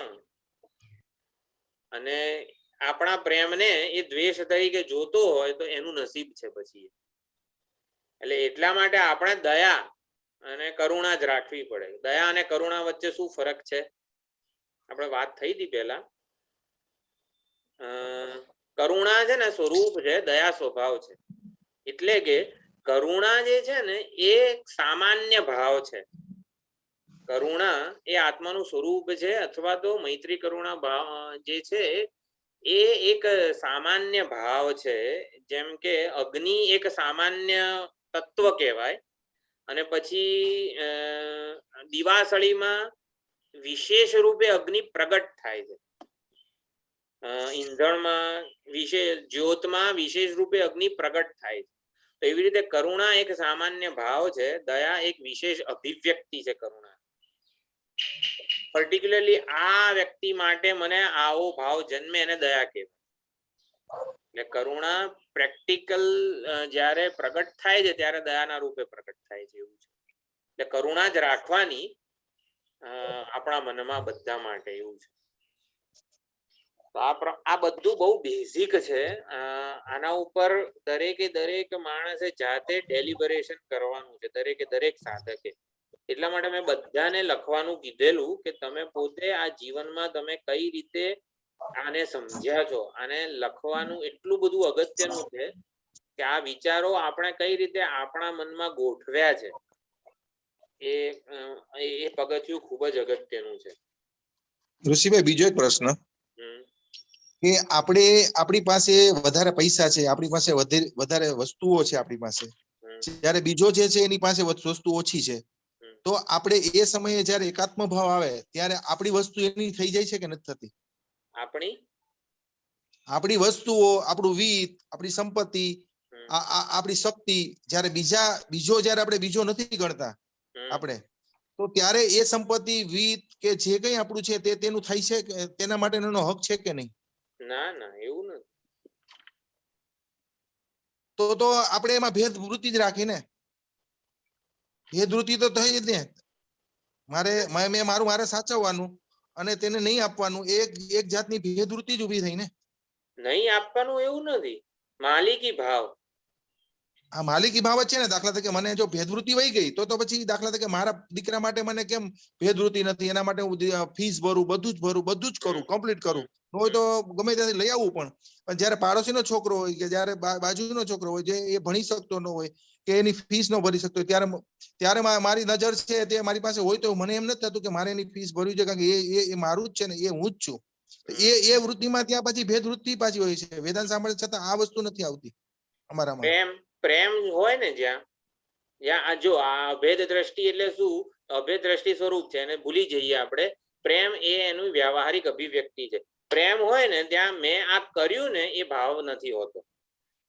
અને આપણા પ્રેમને એ દ્વેષ તરીકે જોતો હોય તો એનું નસીબ છે પછી. એટલે એટલા માટે આપણે દયા અને કરુણા જ રાખવી પડે. દયા અને કરુણા વચ્ચે શું ફરક છે આપણે વાત થઈ હતી પહેલા. કરુણા છે ને સ્વરૂપ છે, દયા સ્વભાવ છે. એટલે કે કરુણા જે છે ને એ સામાન્ય ભાવ છે. કરુણા એ આત્માનું સ્વરૂપ છે, અથવા તો મૈત્રી કરુણા ભાવ જે છે એ એક સામાન્ય ભાવ છે. જેમ કે અગ્નિ એક સામાન્ય તત્વ કહેવાય, અને પછી દિવાસળીમાં વિશેષ રૂપે અગ્નિ પ્રગટ થાય છે. ઈંધણમાં વિશેષ, જ્યોતમાં વિશેષ રૂપે અગ્નિ પ્રગટ થાય છે. તો એવી રીતે કરુણા એક સામાન્ય ભાવ છે, દયા એક વિશેષ અભિવ્યક્તિ છે. કરુણા પર્ટિક્યુલરલી આ વ્યક્તિ માટે મને આવો ભાવ જન્મે એને દયા કહેવાય. એટલે કરુણા પ્રેક્ટિકલ જ્યારે પ્રગટ થાય છે ત્યારે દયાના રૂપે પ્રગટ થાય છે એવું છે. એટલે કરુણા જ રાખવાની આપણા મનમાં બધા માટે એવું છે. તો આ બધું બહુ બેઝિક છે. આના ઉપર દરેક માણસે જાતે ડેલિબરેશન કરવાનું છે, દરેક સાધકે. એટલા માટે મેં બધાને લખવાનું કીધેલું કે તમે પોતે આ જીવનમાં તમે કઈ રીતે આને સમજ્યા છો. આને લખવાનું એટલું બધું અગત્યનું છે કે આ વિચારો આપણે કઈ રીતે આપણા મનમાં ગોઠવ્યા છે એ પગથિયું ખૂબ જ અગત્યનું છે. ઋષિભાઈ, બીજો એક પ્રશ્ન કે આપણી પાસે વધારે પૈસા છે, આપણી પાસે વધારે વસ્તુઓ છે આપણી પાસે, જ્યારે બીજો જે છે એની પાસે વસ્તુ ઓછી છે, તો આપણે એ સમયે જયારે એકાત્મ ભાવ આવે ત્યારે આપણી વસ્તુ એની થઈ જાય છે કે નથી થતી? આપણી વસ્તુઓ, આપણું વિત્ત, આપણી સંપત્તિ, આપણી શક્તિ, જયારે આપણે બીજો નથી ગણતા આપણે, તો ત્યારે એ સંપત્તિ, વિત્ત કે જે કઈ આપણું છે તેનું થાય છે કે તેના માટે એનો હક છે કે નહીં? ના, એવું નથી. તો આપણે એમાં ભેદ વૃત્તિ જ રાખી ને. ભેદ વૃત્તિ તો થઈ જ ને. મારે સાચવવાનું અને તેને નહીં આપવાનું, એક જાતની ભેદ વૃત્તિ જ ઉભી થઈ ને. નહીં આપવાનું એવું નથી, માલિકી ભાવ. આ માલિકી ભાવ જ છે ને. દાખલા તરીકે મને જો ભેદવૃત્તિ વહી ગઈ તો પછી દાખલા તરીકે મારા દીકરા માટે મને કેમ ભેદવૃત્તિ નથી, એના માટે હું ફીસ ભરું, બધું જ કરું, કમ્પ્લીટ કરું, હોય તો ગમે ત્યાંથી લઈ આવવું. પણ જયારે પાડોશીનો છોકરો હોય કે જયારે બાજુનો છોકરો હોય જે એ ભણી શકતો ન હોય કે એની ફીસ ન ભરી શકતો હોય, ત્યારે મારી નજર છે તે મારી પાસે હોય તો મને એમ નથી થતું કે મારે એની ફીસ ભરવી છે, કારણ કે એ મારું જ છે ને, એ હું જ છું. એ વૃત્તિમાં ત્યાં પછી ભેદ વૃત્તિ પાછી હોય છે. વેદાંત સાંભળે છતાં આ વસ્તુ નથી આવતી અમારામાં. પ્રેમ હોય ને જ્યાં આ જો આ અભેદ દ્રષ્ટિ એટલે શું? અભેદ દ્રષ્ટિ સ્વરૂપ છે અને ભૂલી જઈએ આપણે. પ્રેમ એ એનું વ્યવહારિક અભિવ્યક્તિ છે. પ્રેમ હોય ને ત્યાં મેં આ કર્યું ને એ ભાવ નથી હોતો.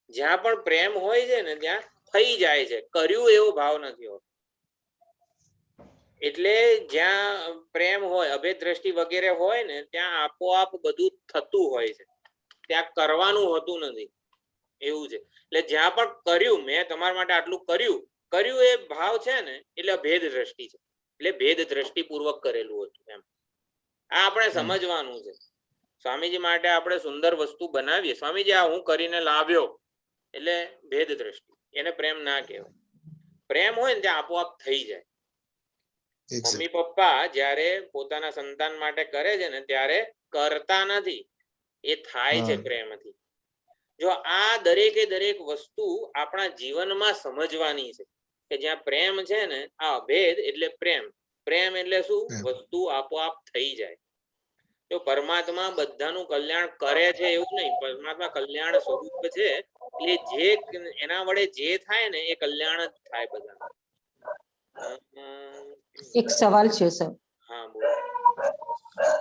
જ્યાં પણ પ્રેમ હોય છે ને ત્યાં થઈ જાય છે, કર્યું એવો ભાવ નથી હોતો. એટલે જ્યાં પ્રેમ હોય, અભેદ દ્રષ્ટિ વગેરે હોય ને ત્યાં આપોઆપ બધું થતું હોય છે, ત્યાં કરવાનું હોતું નથી. એવું છે. એટલે જ્યાં પણ કર્યું, મેં તમારા માટે આટલું કર્યું એ ભાવ છે ને એટલે ભેદ દ્રષ્ટિ છે. એટલે ભેદ દ્રષ્ટિ પૂર્વક કરેલું હતું એમ. આ આપણે સમજવાનું છે. સ્વામીજી માટે આપણે સુંદર વસ્તુ બનાવીએ, સ્વામીજી આ હું કરીને લાવ્યો, એટલે ભેદ દ્રષ્ટિ, એને પ્રેમ ના કહેવાય. પ્રેમ હોય ને ત્યાં આપોઆપ થઈ જાય. મમ્મી પપ્પા જ્યારે પોતાના સંતાન માટે કરે છે ને ત્યારે કરતા નથી, એ થાય છે પ્રેમથી. જો આ દરેકે દરેક વસ્તુ આપણા જીવનમાં સમજવાની છે કે જ્યાં પ્રેમ છે ને, આ અભેદ એટલે પ્રેમ. પ્રેમ એટલે શું? વસ્તુ આપોઆપ થઈ જાય. જો પરમાત્મા બધાનું કલ્યાણ કરે છે એવું નહીં, પરમાત્મા કલ્યાણ સ્વરૂપ છે. એટલે જે એના વડે જે થાય ને એ કલ્યાણ જ થાય બધા. એક સવાલ છે સર. હા બોલો.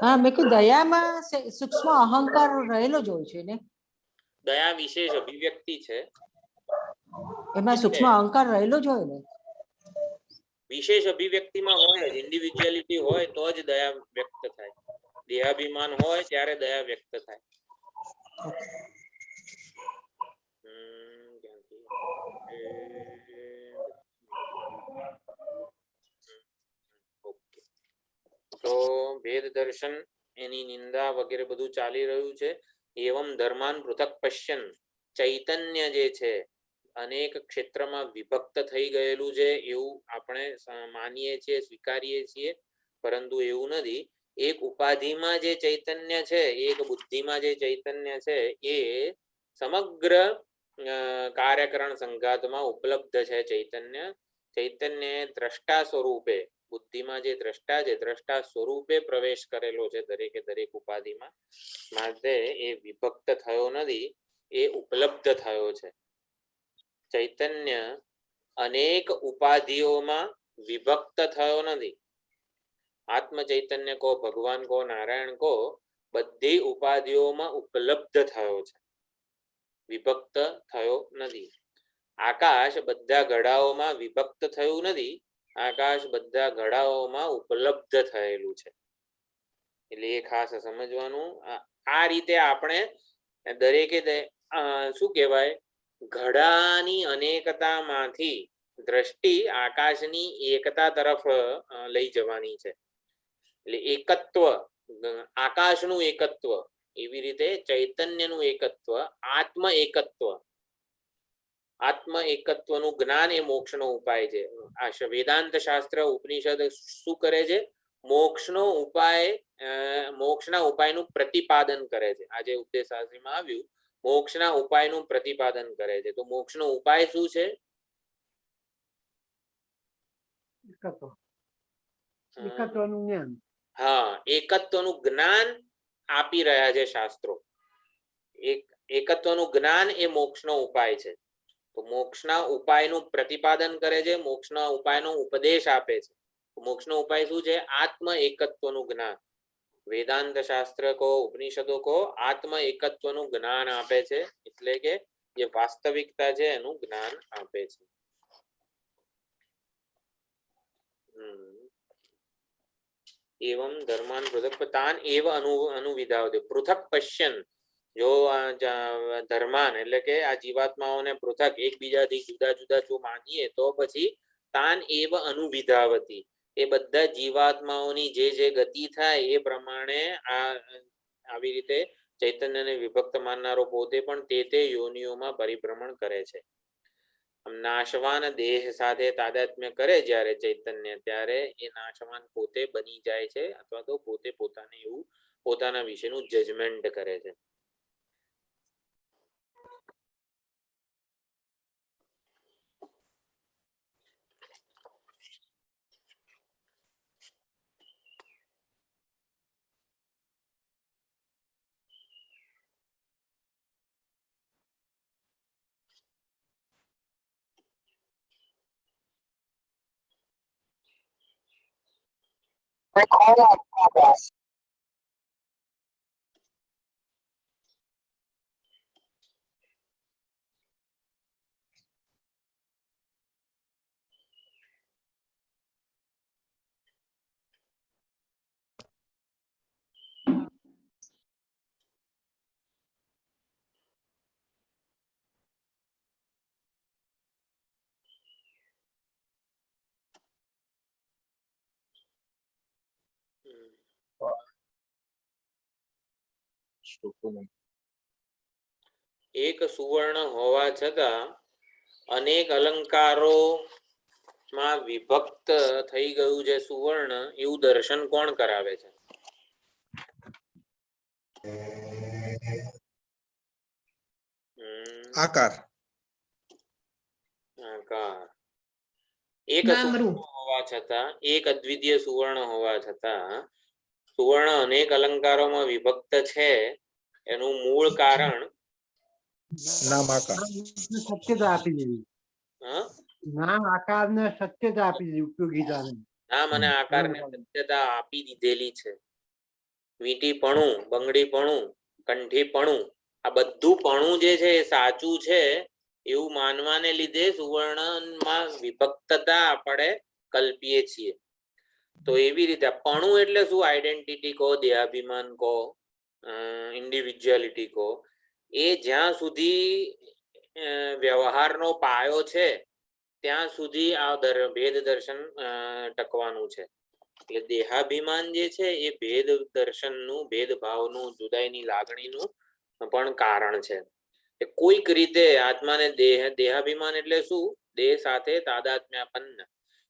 હા, મેં કહ્યું દયામાં સૂક્ષ્મ અહંકાર રહેલો જ હોય છે ને? દયા વિશેષ અભિવ્યક્તિ છે. એમાં સૂક્ષ્મ અહંકાર રહેલો જ હોય ને? વિશેષ અભિવ્યક્તિમાં હોય જ, ઇન્ડિવિજ્યુઅલિટી હોય તો જ દયા વ્યક્ત થાય. દેહાભિમાન હોય ત્યારે દયા વ્યક્ત થાય. તો ભેદ દર્શન, એની નિંદા વગેરે બધું ચાલી રહ્યું છે. એવમ ધર્માન પૃથક પશ્યન, ચૈતન્ય જે છે અનેક ક્ષેત્રમાં વિભક્ત થઈ ગયેલું છે એવું આપણે માનીએ છીએ, સ્વીકારીએ છીએ. પરંતુ એવું નથી. એક ઉપાધિમાં જે ચૈતન્ય છે, એક બુદ્ધિમાં જે ચૈતન્ય છે, એ સમગ્ર કાર્યકરણ સંઘાતમાં ઉપલબ્ધ છે. ચૈતન્ય દ્રષ્ટા સ્વરૂપે, બુદ્ધિમાં જે દ્રષ્ટા છે, દ્રષ્ટા સ્વરૂપે પ્રવેશ કરેલો છે દરેકે દરેક ઉપાધિમાં. માટે એ વિભક્ત થયો નથી, એ ઉપલબ્ધ થયો છે. ચૈતન્ય અનેક ઉપાધિઓમાં વિભક્ત થયો નથી. આત્મ ચૈતન્ય કો, ભગવાન કો, નારાયણ કો, બધી ઉપાધિઓમાં ઉપલબ્ધ થયો છે, વિભક્ત થયો નથી. આકાશ બધા ઘડાઓમાં વિભક્ત થયું નથી, આકાશ બધા ઘડાઓમાં ઉપલબ્ધ થયેલું છે. એટલે એ ખાસ સમજવાનું. આ રીતે આપણે દરેકે શું કહેવાય, ઘડાની અનેકતામાંથી દ્રષ્ટિ આકાશની એકતા તરફ લઈ જવાની છે. એટલે એકત્વ, આકાશનું એકત્વ, એવી રીતે ચૈતન્યનું એકત્વ, આત્મ એકત્વ. આત્મ એકત્વનું જ્ઞાન એ મોક્ષનો ઉપાય છે. આ વેદાંત શાસ્ત્ર, ઉપનિષદ શું કરે છે? મોક્ષનો ઉપાય, મોક્ષના ઉપાયનું પ્રતિપાદન કરે છે. આજે ઉપદેશ શાસ્ત્રીમાં આવ્યું, મોક્ષના ઉપાયનું પ્રતિપાદન કરે છે. તો મોક્ષનો ઉપાય શું છે? એકત્વનું જ્ઞાન. હા, એકત્વનું જ્ઞાન આપી રહ્યા છે શાસ્ત્રો. એકત્વનું જ્ઞાન એ મોક્ષનો ઉપાય છે. તો મોક્ષના ઉપાયનું પ્રતિપાદન કરે છે, મોક્ષના ઉપાયનો ઉપદેશ આપે છે. મોક્ષનો ઉપાય શું છે? આત્મ એકત્વનું જ્ઞાન. વેદાંત શાસ્ત્ર કો, ઉપનિષદો કો આત્મ એકત્વનું જ્ઞાન આપે છે. એટલે કે જે વાસ્તવિકતા છે એનું જ્ઞાન આપે છે. એવમ ધર્માન પૃથક તાન એવ અનુવિધાવતે પૃથક પશ્યન. જો ધર્માન એટલે કે આ જીવાત્માઓને પૃથક, એકબીજાથી જુદા જુદા જો માનીએ તો પછી તાન એવ અનુવિધાવતી, એ બધા જીવાત્માઓની જે જે ગતિ થાય એ પ્રમાણે આવી રીતે ચૈતન્યને વિભક્ત માનનારો પોતે પણ તે યોનિઓમાં પરિભ્રમણ કરે છે. નાશવાન દેહ સાથે તાદાત્મ્ય કરે જ્યારે ચૈતન્ય, ત્યારે એ નાશવાન પોતે બની જાય છે, અથવા તો પોતે પોતાને એવું પોતાના વિશેનું જજમેન્ટ કરે છે. એક સુવર્ણ હોવા છતાં અનેક અલંકારો માં વિભક્ત થઈ ગયું છે સુવર્ણ, એવું દર્શન કોણ કરાવે છે? આકાર. આકાર. એક નામરૂપ. સુવર્ણ હોવા છતાં, એક અદ્વિતીય સુવર્ણ હોવા છતાં સુવર્ણ અનેક અલંકારોમાં વિભક્ત છે, એનું મૂળ કારણ નામ આકાર. સત્યતા આપી દીધી. નામ આકાર ને સત્યતા આપી દીધી, ઉપયોગીતાને. નામ અને આકારને સત્યતા આપી દીધેલી છે. વીંટીપણું, બંગડીપણું, કંઠીપણું, આ બધું પણું જે છે એ સાચું છે એવું માનવાને લીધે સુવર્ણમાં વિભક્તતા આપણે કલ્પીએ છીએ. તો એવી રીતે પણું એટલે શું? આઈડેન્ટિટી કહો, દેહાભિમાન કહો, ઇન્ડિવિજ્યુઆલિટી કહો, એ જ્યાં સુધી વ્યવહારનો પાયો છે ત્યાં સુધી આ ભેદ દર્શન ટકવાનું છે. એટલે દેહાભિમાન જે છે એ ભેદ દર્શનનું, ભેદભાવનું, જુદાઈની લાગણીનું પણ કારણ છે. કોઈક રીતે આત્માને દેહાભિમાન એટલે શું? દેહ સાથે તાદાત્મ્યાપન્ન,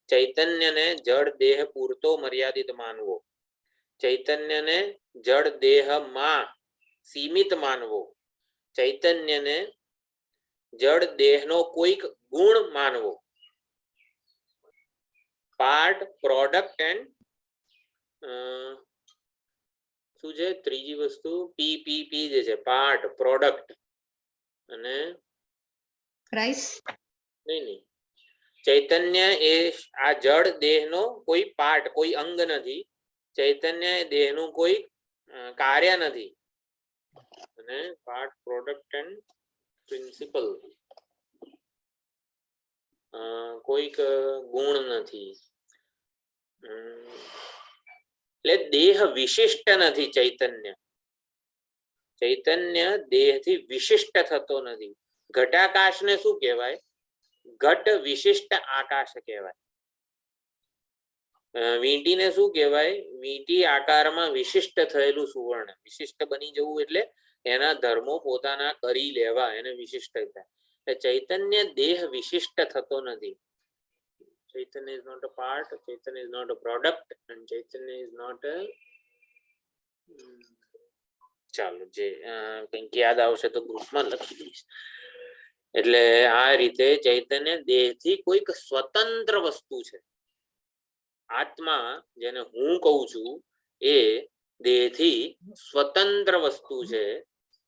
ચૈતન્યને જડ દેહ પૂરતો મર્યાદિત માનવો, ચૈતન્યને જડ દેહમાં સીમિત માનવો, ચૈતન્યને જડ દેહનો કોઈક ગુણ માનવો. પાર્ટ, પ્રોડક્ટ એન્ડ શું છે ત્રીજી વસ્તુ? પી જે છે, પાર્ટ, પ્રોડક્ટ અને નહીં, ચૈતન્ય એ આ જડ દેહનો કોઈ પાર્ટ, કોઈ અંગ નથી. ચૈતન્ય દેહનું કોઈ કાર્ય નથી. અને પાર્ટ, પ્રોડક્ટ એન્ડ પ્રિન્સિપલ, કોઈક ગુણ નથી. એટલે દેહ વિશિષ્ટ નથી. ચૈતન્ય દેહથી વિશિષ્ટ થતો નથી. ઘટાકાશને શું કહેવાય? ઘટ વિશિષ્ટ આકાશ કહેવાય. વીંટીને શું કહેવાય? વીંટી આકારમાં વિશિષ્ટ થયેલું સુવર્ણ. વિશિષ્ટ બની જવું એટલે એના ધર્મો પોતાના કરી લેવા, એને વિશિષ્ટ થાય. ચૈતન્ય દેહ વિશિષ્ટ થતો નથી. Chaitanya is not a part, Chaitanya is not a product, and Chaitanya is not a ચાલો જે કંઈક યાદ આવશે તો ગ્રુપમાં લખી દઈશ. એટલે આ રીતે ચૈતન્ય દેહથી કોઈક સ્વતંત્ર વસ્તુ છે. આત્મા જેને હું કહું છું એ દેહથી સ્વતંત્ર વસ્તુ છે.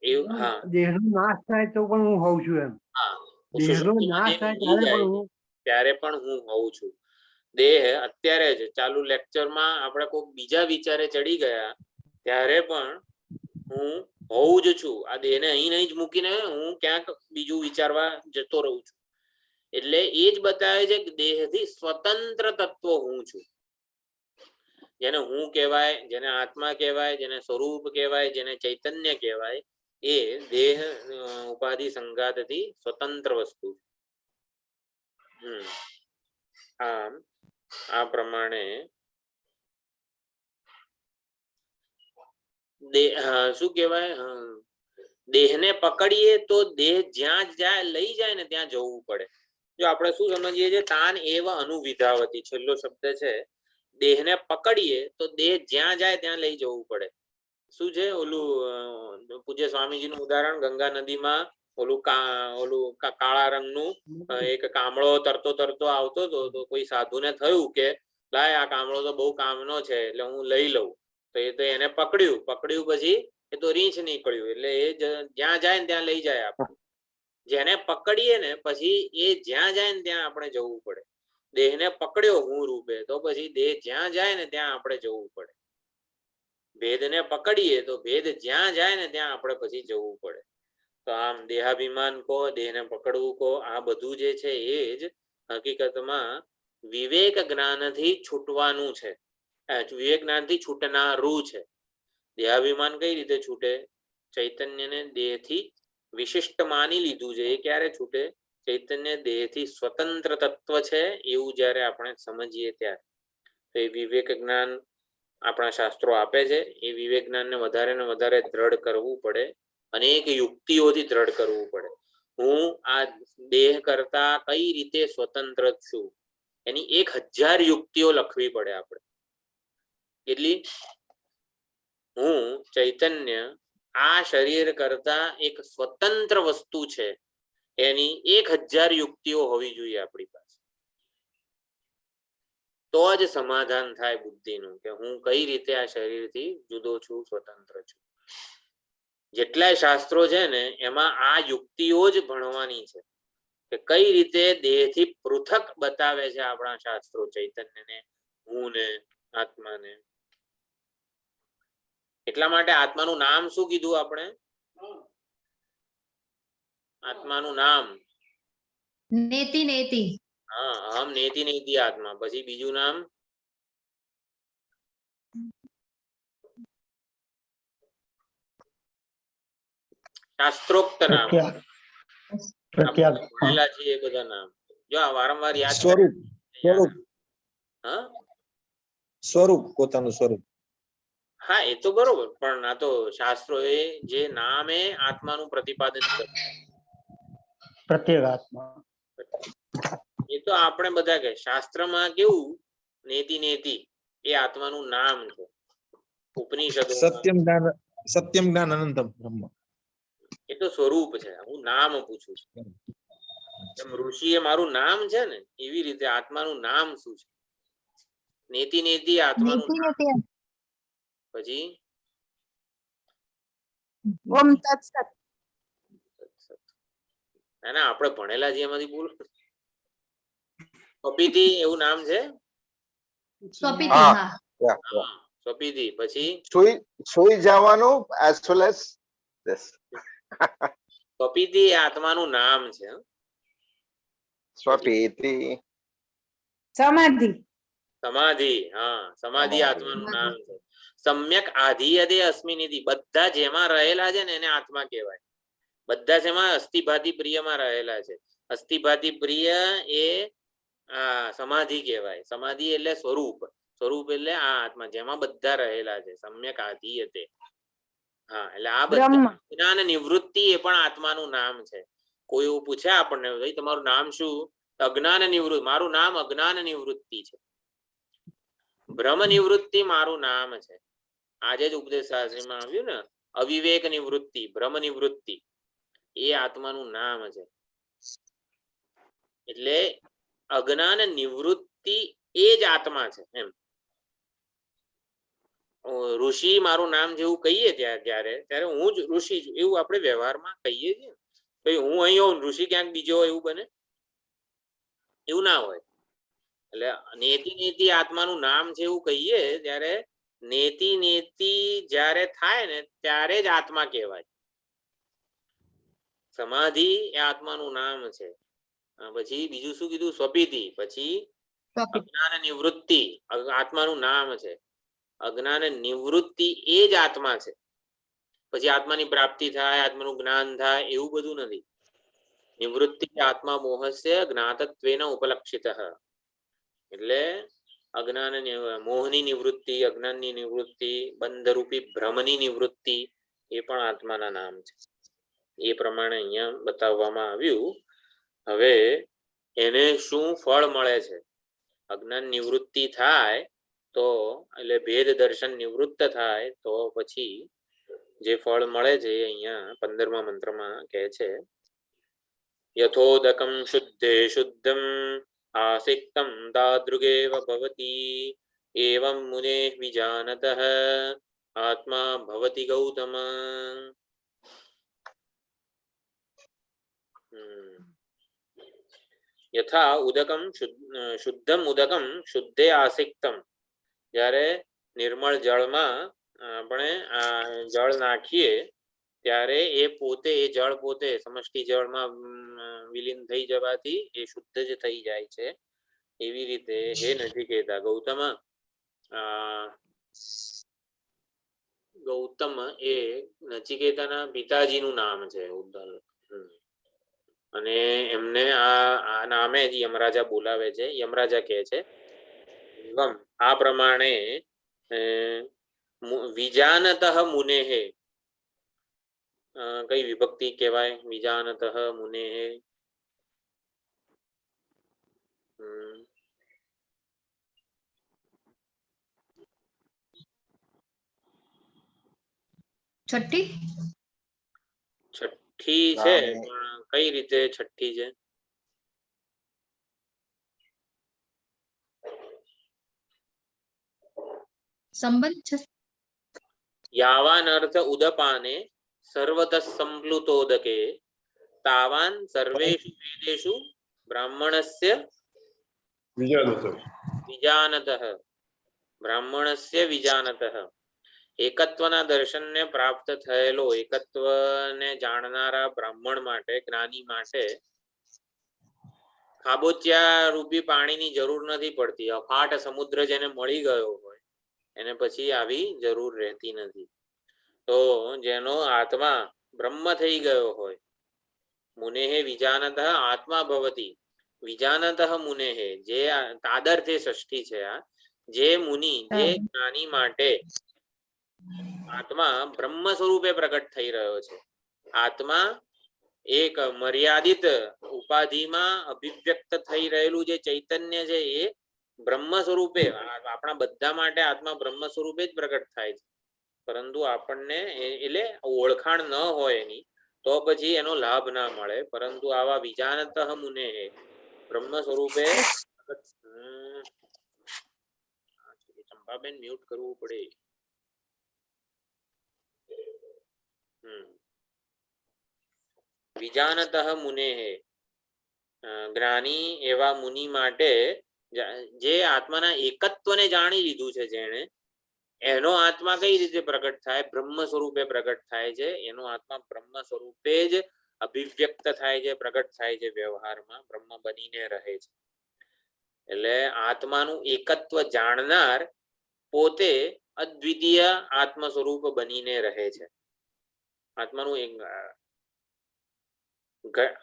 એવું હા, દેહનો નાશ થાય તો પણ હું હોઉં છું એમ. હા, દેહનો નાશ થાય ત્યારે પણ હું હોઉં છું. દેહ અત્યારે જ ચાલુ લેક્ચરમાં આપણે કોઈ બીજા વિચારે ચડી ગયા ત્યારે પણ હું હોઉં જ છું. આ દેહને અહીં નહીં જ મૂકીને હું ક્યાંક બીજું વિચારવા જતો રહું છું. એટલે એ જ બતાવે છે કે દેહથી સ્વતંત્ર તત્વ હું છું. જેને હું કહેવાય, જેને આત્મા કહેવાય, જેને સ્વરૂપ કહેવાય, જેને ચૈતન્ય કહેવાય, એ દેહ ઉપાધિ સંઘાતથી સ્વતંત્ર વસ્તુ. આમ આ પ્રમાણે શું કહેવાય, દેહને પકડીએ તો દેહ જ્યાં જાય લઈ જાય ને ત્યાં જવું પડે. જો આપણે શું સમજીએ છીએ? તાન એવ અનુવિધાવતી, છેલ્લો શબ્દ છે. દેહને પકડીએ તો દેહ જ્યાં જાય ત્યાં લઈ જવું પડે. શું છે ઓલું પૂજ્ય સ્વામીજીનું ઉદાહરણ, ગંગા નદીમાં ઓલું કાળા રંગનું એક કામળો તરતો તરતો આવતો હતો. તો કોઈ સાધુને થયું કે લાય આ કામળો તો બહુ કામનો છે એટલે હું લઈ લઉં. તો એ તો એને પકડ્યું પછી એ તો રીંછ નીકળ્યું. એટલે એ જ્યાં જાય ને ત્યાં લઈ જાય આપણે. જેને પકડીએ ને પછી એ જ્યાં જાય ને ત્યાં આપણે જવું પડે. દેહને પકડ્યો હું રૂપે તો પછી દેહ જ્યાં જાય ને ત્યાં આપણે જવું પડે. ભેદને પકડીએ તો ભેદ જ્યાં જાય ને ત્યાં આપણે પછી જવું પડે. તો આમ દેહાભિમાન કહો, દેહને પકડવું કહો, આ બધું જે છે એ જ હકીકતમાં વિવેક જ્ઞાનથી છૂટવાનું છે. વિવેક જ્ઞાનથી છૂટનારું છે. દેહાભિમાન કઈ રીતે છૂટે? ચૈતન્યને દેહથી વિશિષ્ટ માની લીધું છે. એ ક્યારે છૂટે? ચૈતન્ય દેહથી સ્વતંત્ર તત્વ છે એવું જ્યારે આપણે સમજીએ ત્યારે. તો એ વિવેક જ્ઞાન આપણા શાસ્ત્રો આપે છે. એ વિવેક જ્ઞાનને વધારે ને વધારે દ્રઢ કરવું પડે. અનેક યુક્તિઓથી દ્રઢ કરવું પડે. હું આ દેહ કરતા કઈ રીતે સ્વતંત્ર છું એની 1000 યુક્તિઓ લખવી પડે આપણે. એટલી હું ચૈતન્ય આ શરીર કરતા એક સ્વતંત્ર વસ્તુ છે એની 1000 યુક્તિઓ હોવી જોઈએ આપણી પાસે. તો જ સમાધાન થાય બુદ્ધિનું કે હું કઈ રીતે આ શરીરથી જુદો છું, સ્વતંત્ર છું. જેટલાય શાસ્ત્રો છે ને એમાં આ યુક્તિઓ જ ભણવાની છે કે કઈ રીતે દેહથી પૃથક બતાવે છે આપણા શાસ્ત્રો ચૈતન્યને, હું ને, આત્માને. એટલા માટે આત્માનું નામ શું કીધું આપણે? આત્માનું નામ નેતિ નેતિ. હા, અહમ નેતિ નેતિ આત્મા. પછી બીજું નામ શાસ્ત્રોક્ત નામ. ભણેલા છીએ એ બધા નામ. જો આ વારંવાર યાદ સ્વરૂપ, સ્વરૂપ, હા સ્વરૂપ, પોતાનું સ્વરૂપ. હા, એ તો બરોબર. પણ આ તો શાસ્ત્રો એ જે નામ એ આત્માનું પ્રતિપાદન કરે. પ્રત્યેક આત્મા. એ તો આપણે બધા કહે શાસ્ત્રમાં કેવું નેતિ નેતિ એ આત્માનું નામ છે. ઉપનિષદો સત્યમ જ્ઞાન અનંતમ બ્રહ્મ. એ તો સ્વરૂપ છે. હું નામ પૂછું છું. એમ ઋષિ એ મારું નામ છે ને એવી રીતે આત્માનું નામ શું છે? નેતિ નેતિ આત્માનું નામ. પછી ઓમ તત્સત. ના ના, આપણે ભણેલા છે એમાંથી બોલો. સ્વપિતિ એવું નામ છે? સ્વપિતિ. હા. હા. સ્વપિતિ. પછી સુઈ જવાનું as well as this. સ્વપિતિ એ આત્માનું નામ છે. સ્વપીતિ. સમાધિ. સમાધિ. હા, સમાધિ આત્માનું નામ છે. સમ્યક આધીયતે અસ્મિનિતિ. બધા જેમાં રહેલા છે ને એને આત્મા કહેવાય. બધા જેમાં અસ્થિભાતિ પ્રિયમાં રહેલા છે. અસ્થિભાતિ પ્રિય એ સમાધિ કહેવાય. સમાધિ એટલે સ્વરૂપ. સ્વરૂપ એટલે આ આત્મા જેમાં બધા રહેલા છે. સમ્યક આધીયતે. હા, એટલે આ બધા જ્ઞાન નિવૃત્તિ એ પણ આત્માનું નામ છે. કોઈ એવું પૂછે આપણને ભાઈ તમારું નામ શું? અજ્ઞાન નિવૃત્તિ. મારું નામ અજ્ઞાન નિવૃત્તિ છે. બ્રહ્મ નિવૃત્તિ મારું નામ છે. આજે જ ઉપદેશ શાસ્ત્રીમાં આવ્યું ને, અવિવેક નિવૃત્તિ, બ્રહ્મ નિવૃત્તિ એ આત્માનું નામ છે. એટલે અજ્ઞાન નિવૃત્તિ એ જ આત્મા છે. એમ ઋષિ મારું નામ જેવું કહીએ ત્યારે હું જ ઋષિ છું એવું આપણે વ્યવહારમાં કહીએ છીએ. ભાઈ હું અહીં હોઉં, ઋષિ ક્યાંક બીજો હોય એવું બને? એવું ના હોય. એટલે નેતિ નેતિ આત્માનું નામ છે એવું કહીએ ત્યારે નેતિ નેતિ જ્યારે થાય ને ત્યારે જ આત્મા કહેવાય. સમાધિ એ આત્માનું નામ છે. પછી બીજું શું કીધું? સ્વપિતિ. પછી અજ્ઞાન નિવૃત્તિ આત્માનું નામ છે. અજ્ઞાન નિવૃત્તિ એ જ આત્મા છે. પછી આત્માની પ્રાપ્તિ થાય, આત્માનું જ્ઞાન થાય એવું બધું નથી. નિવૃત્તિ આત્મા મોહસ્ય જ્ઞાતત્વેન ઉપલક્ષિતઃ. એટલે અજ્ઞાન મોહની નિવૃત્તિ, અજ્ઞાનની નિવૃત્તિ, બંધરૂપી ભ્રમની નિવૃત્તિ એ પણ આત્માના નામ છે. એ પ્રમાણે અહીંયા બતાવવામાં આવ્યું. હવે એને શું ફળ મળે છે? અજ્ઞાન નિવૃત્તિ થાય તો એટલે ભેદ દર્શન નિવૃત્ત થાય તો પછી જે ફળ મળે છે અહીંયા 15મા મંત્રમાં કહે છે, યથોદકમ શુદ્ધે શુદ્ધમ આસિક્તમ તાદૃગેવ ભવતી એવં મુને વિજાનતઃ આત્મા ભવતિ ગૌતમ. યથા ઉદકમ શુદ્ધમ ઉદકમ શુદ્ધે આસિક્તમ, જ્યારે નિર્મળ જળમાં આપણે જળ નાખીએ ત્યારે એ પોતે એ જળ પોતે સમષ્ટિ જળમાં વિલીન થઈ જવાથી એ શુદ્ધ જ થઈ જાય છે. એવી રીતે હે નચિકેતા ગૌતમ, ગૌતમ એ નચિકેતાના પિતાજીનું નામ છે ઉદ્દલ, અને એમને આ નામે જ યમરાજા બોલાવે છે. યમરાજા કહે છે આ પ્રમાણે વિજાનતઃ મુનેહે, કઈ વિભક્તિ કહેવાય? વિજાનતઃ મુનેહે છઠ્ઠી છઠ્ઠી છે, પણ કઈ રીતે છઠ્ઠી છે? સંબંધ યાવાન અર્થ ઉદપાને સર્વતઃ સંપ્લુતોદકે તાવાન સર્વેષુ વેદેષુ બ્રાહ્મણસ્ય વિજાનતઃ, બ્રાહ્મણસ્ય વિજાનતઃ. એકત્વના દર્શનને પ્રાપ્ત થયેલો, એકત્વને જાણનારા બ્રાહ્મણ માટે, જ્ઞાની માટે ખાબોચિયા રૂપી પાણીની જરૂર નથી પડતી. અફાટ સમુદ્ર જેને મળી ગયો હોય એને પછી આવી જરૂર રહેતી નથી. તો જેનો આત્મા બ્રહ્મ થઈ ગયો હોય, મુનેહે વિજાનતઃ આત્મા ભવતી વિજાનતઃ મુનેહે, જે તાદર્થે ષષ્ઠી છે આ, જે મુનિ જે જ્ઞાની માટે આત્મા બ્રહ્મ સ્વરૂપે પ્રગટ થઈ રહ્યો છે. આત્મા એક મર્યાદિત ઉપાધિમાં અભિવ્યક્ત થઈ રહેલું જે ચૈતન્ય છે એ બ્રહ્મ સ્વરૂપે, આપણા બધા માટે આત્મા બ્રહ્મ સ્વરૂપે જ પ્રગટ થાય છે. પરંતુ આપણને એટલે ઓળખાણ ન હોય એની, તો પછી એનો લાભ ના મળે. પરંતુ આવા વિજાનતઃ મુને બ્રહ્મ સ્વરૂપે, ચંપાબેન મ્યુટ કરવું પડે. વિજાનતઃ મુનેહે, જ્ઞાની એવા મુનિ માટે જે આત્માના એકત્વને જાણી લીધું છે, જેણે, એનો આત્મા કઈ રીતે પ્રગટ થાય? બ્રહ્મ સ્વરૂપે પ્રગટ થાય છે. એનો આત્મા બ્રહ્મ સ્વરૂપે જ અભિવ્યક્ત થાય છે, પ્રગટ થાય છે, વ્યવહારમાં બ્રહ્મ બનીને રહે છે. એટલે આત્માનું એકત્વ જાણનાર પોતે અદ્વિતીય આત્મ સ્વરૂપ બનીને રહે છે. આત્માનું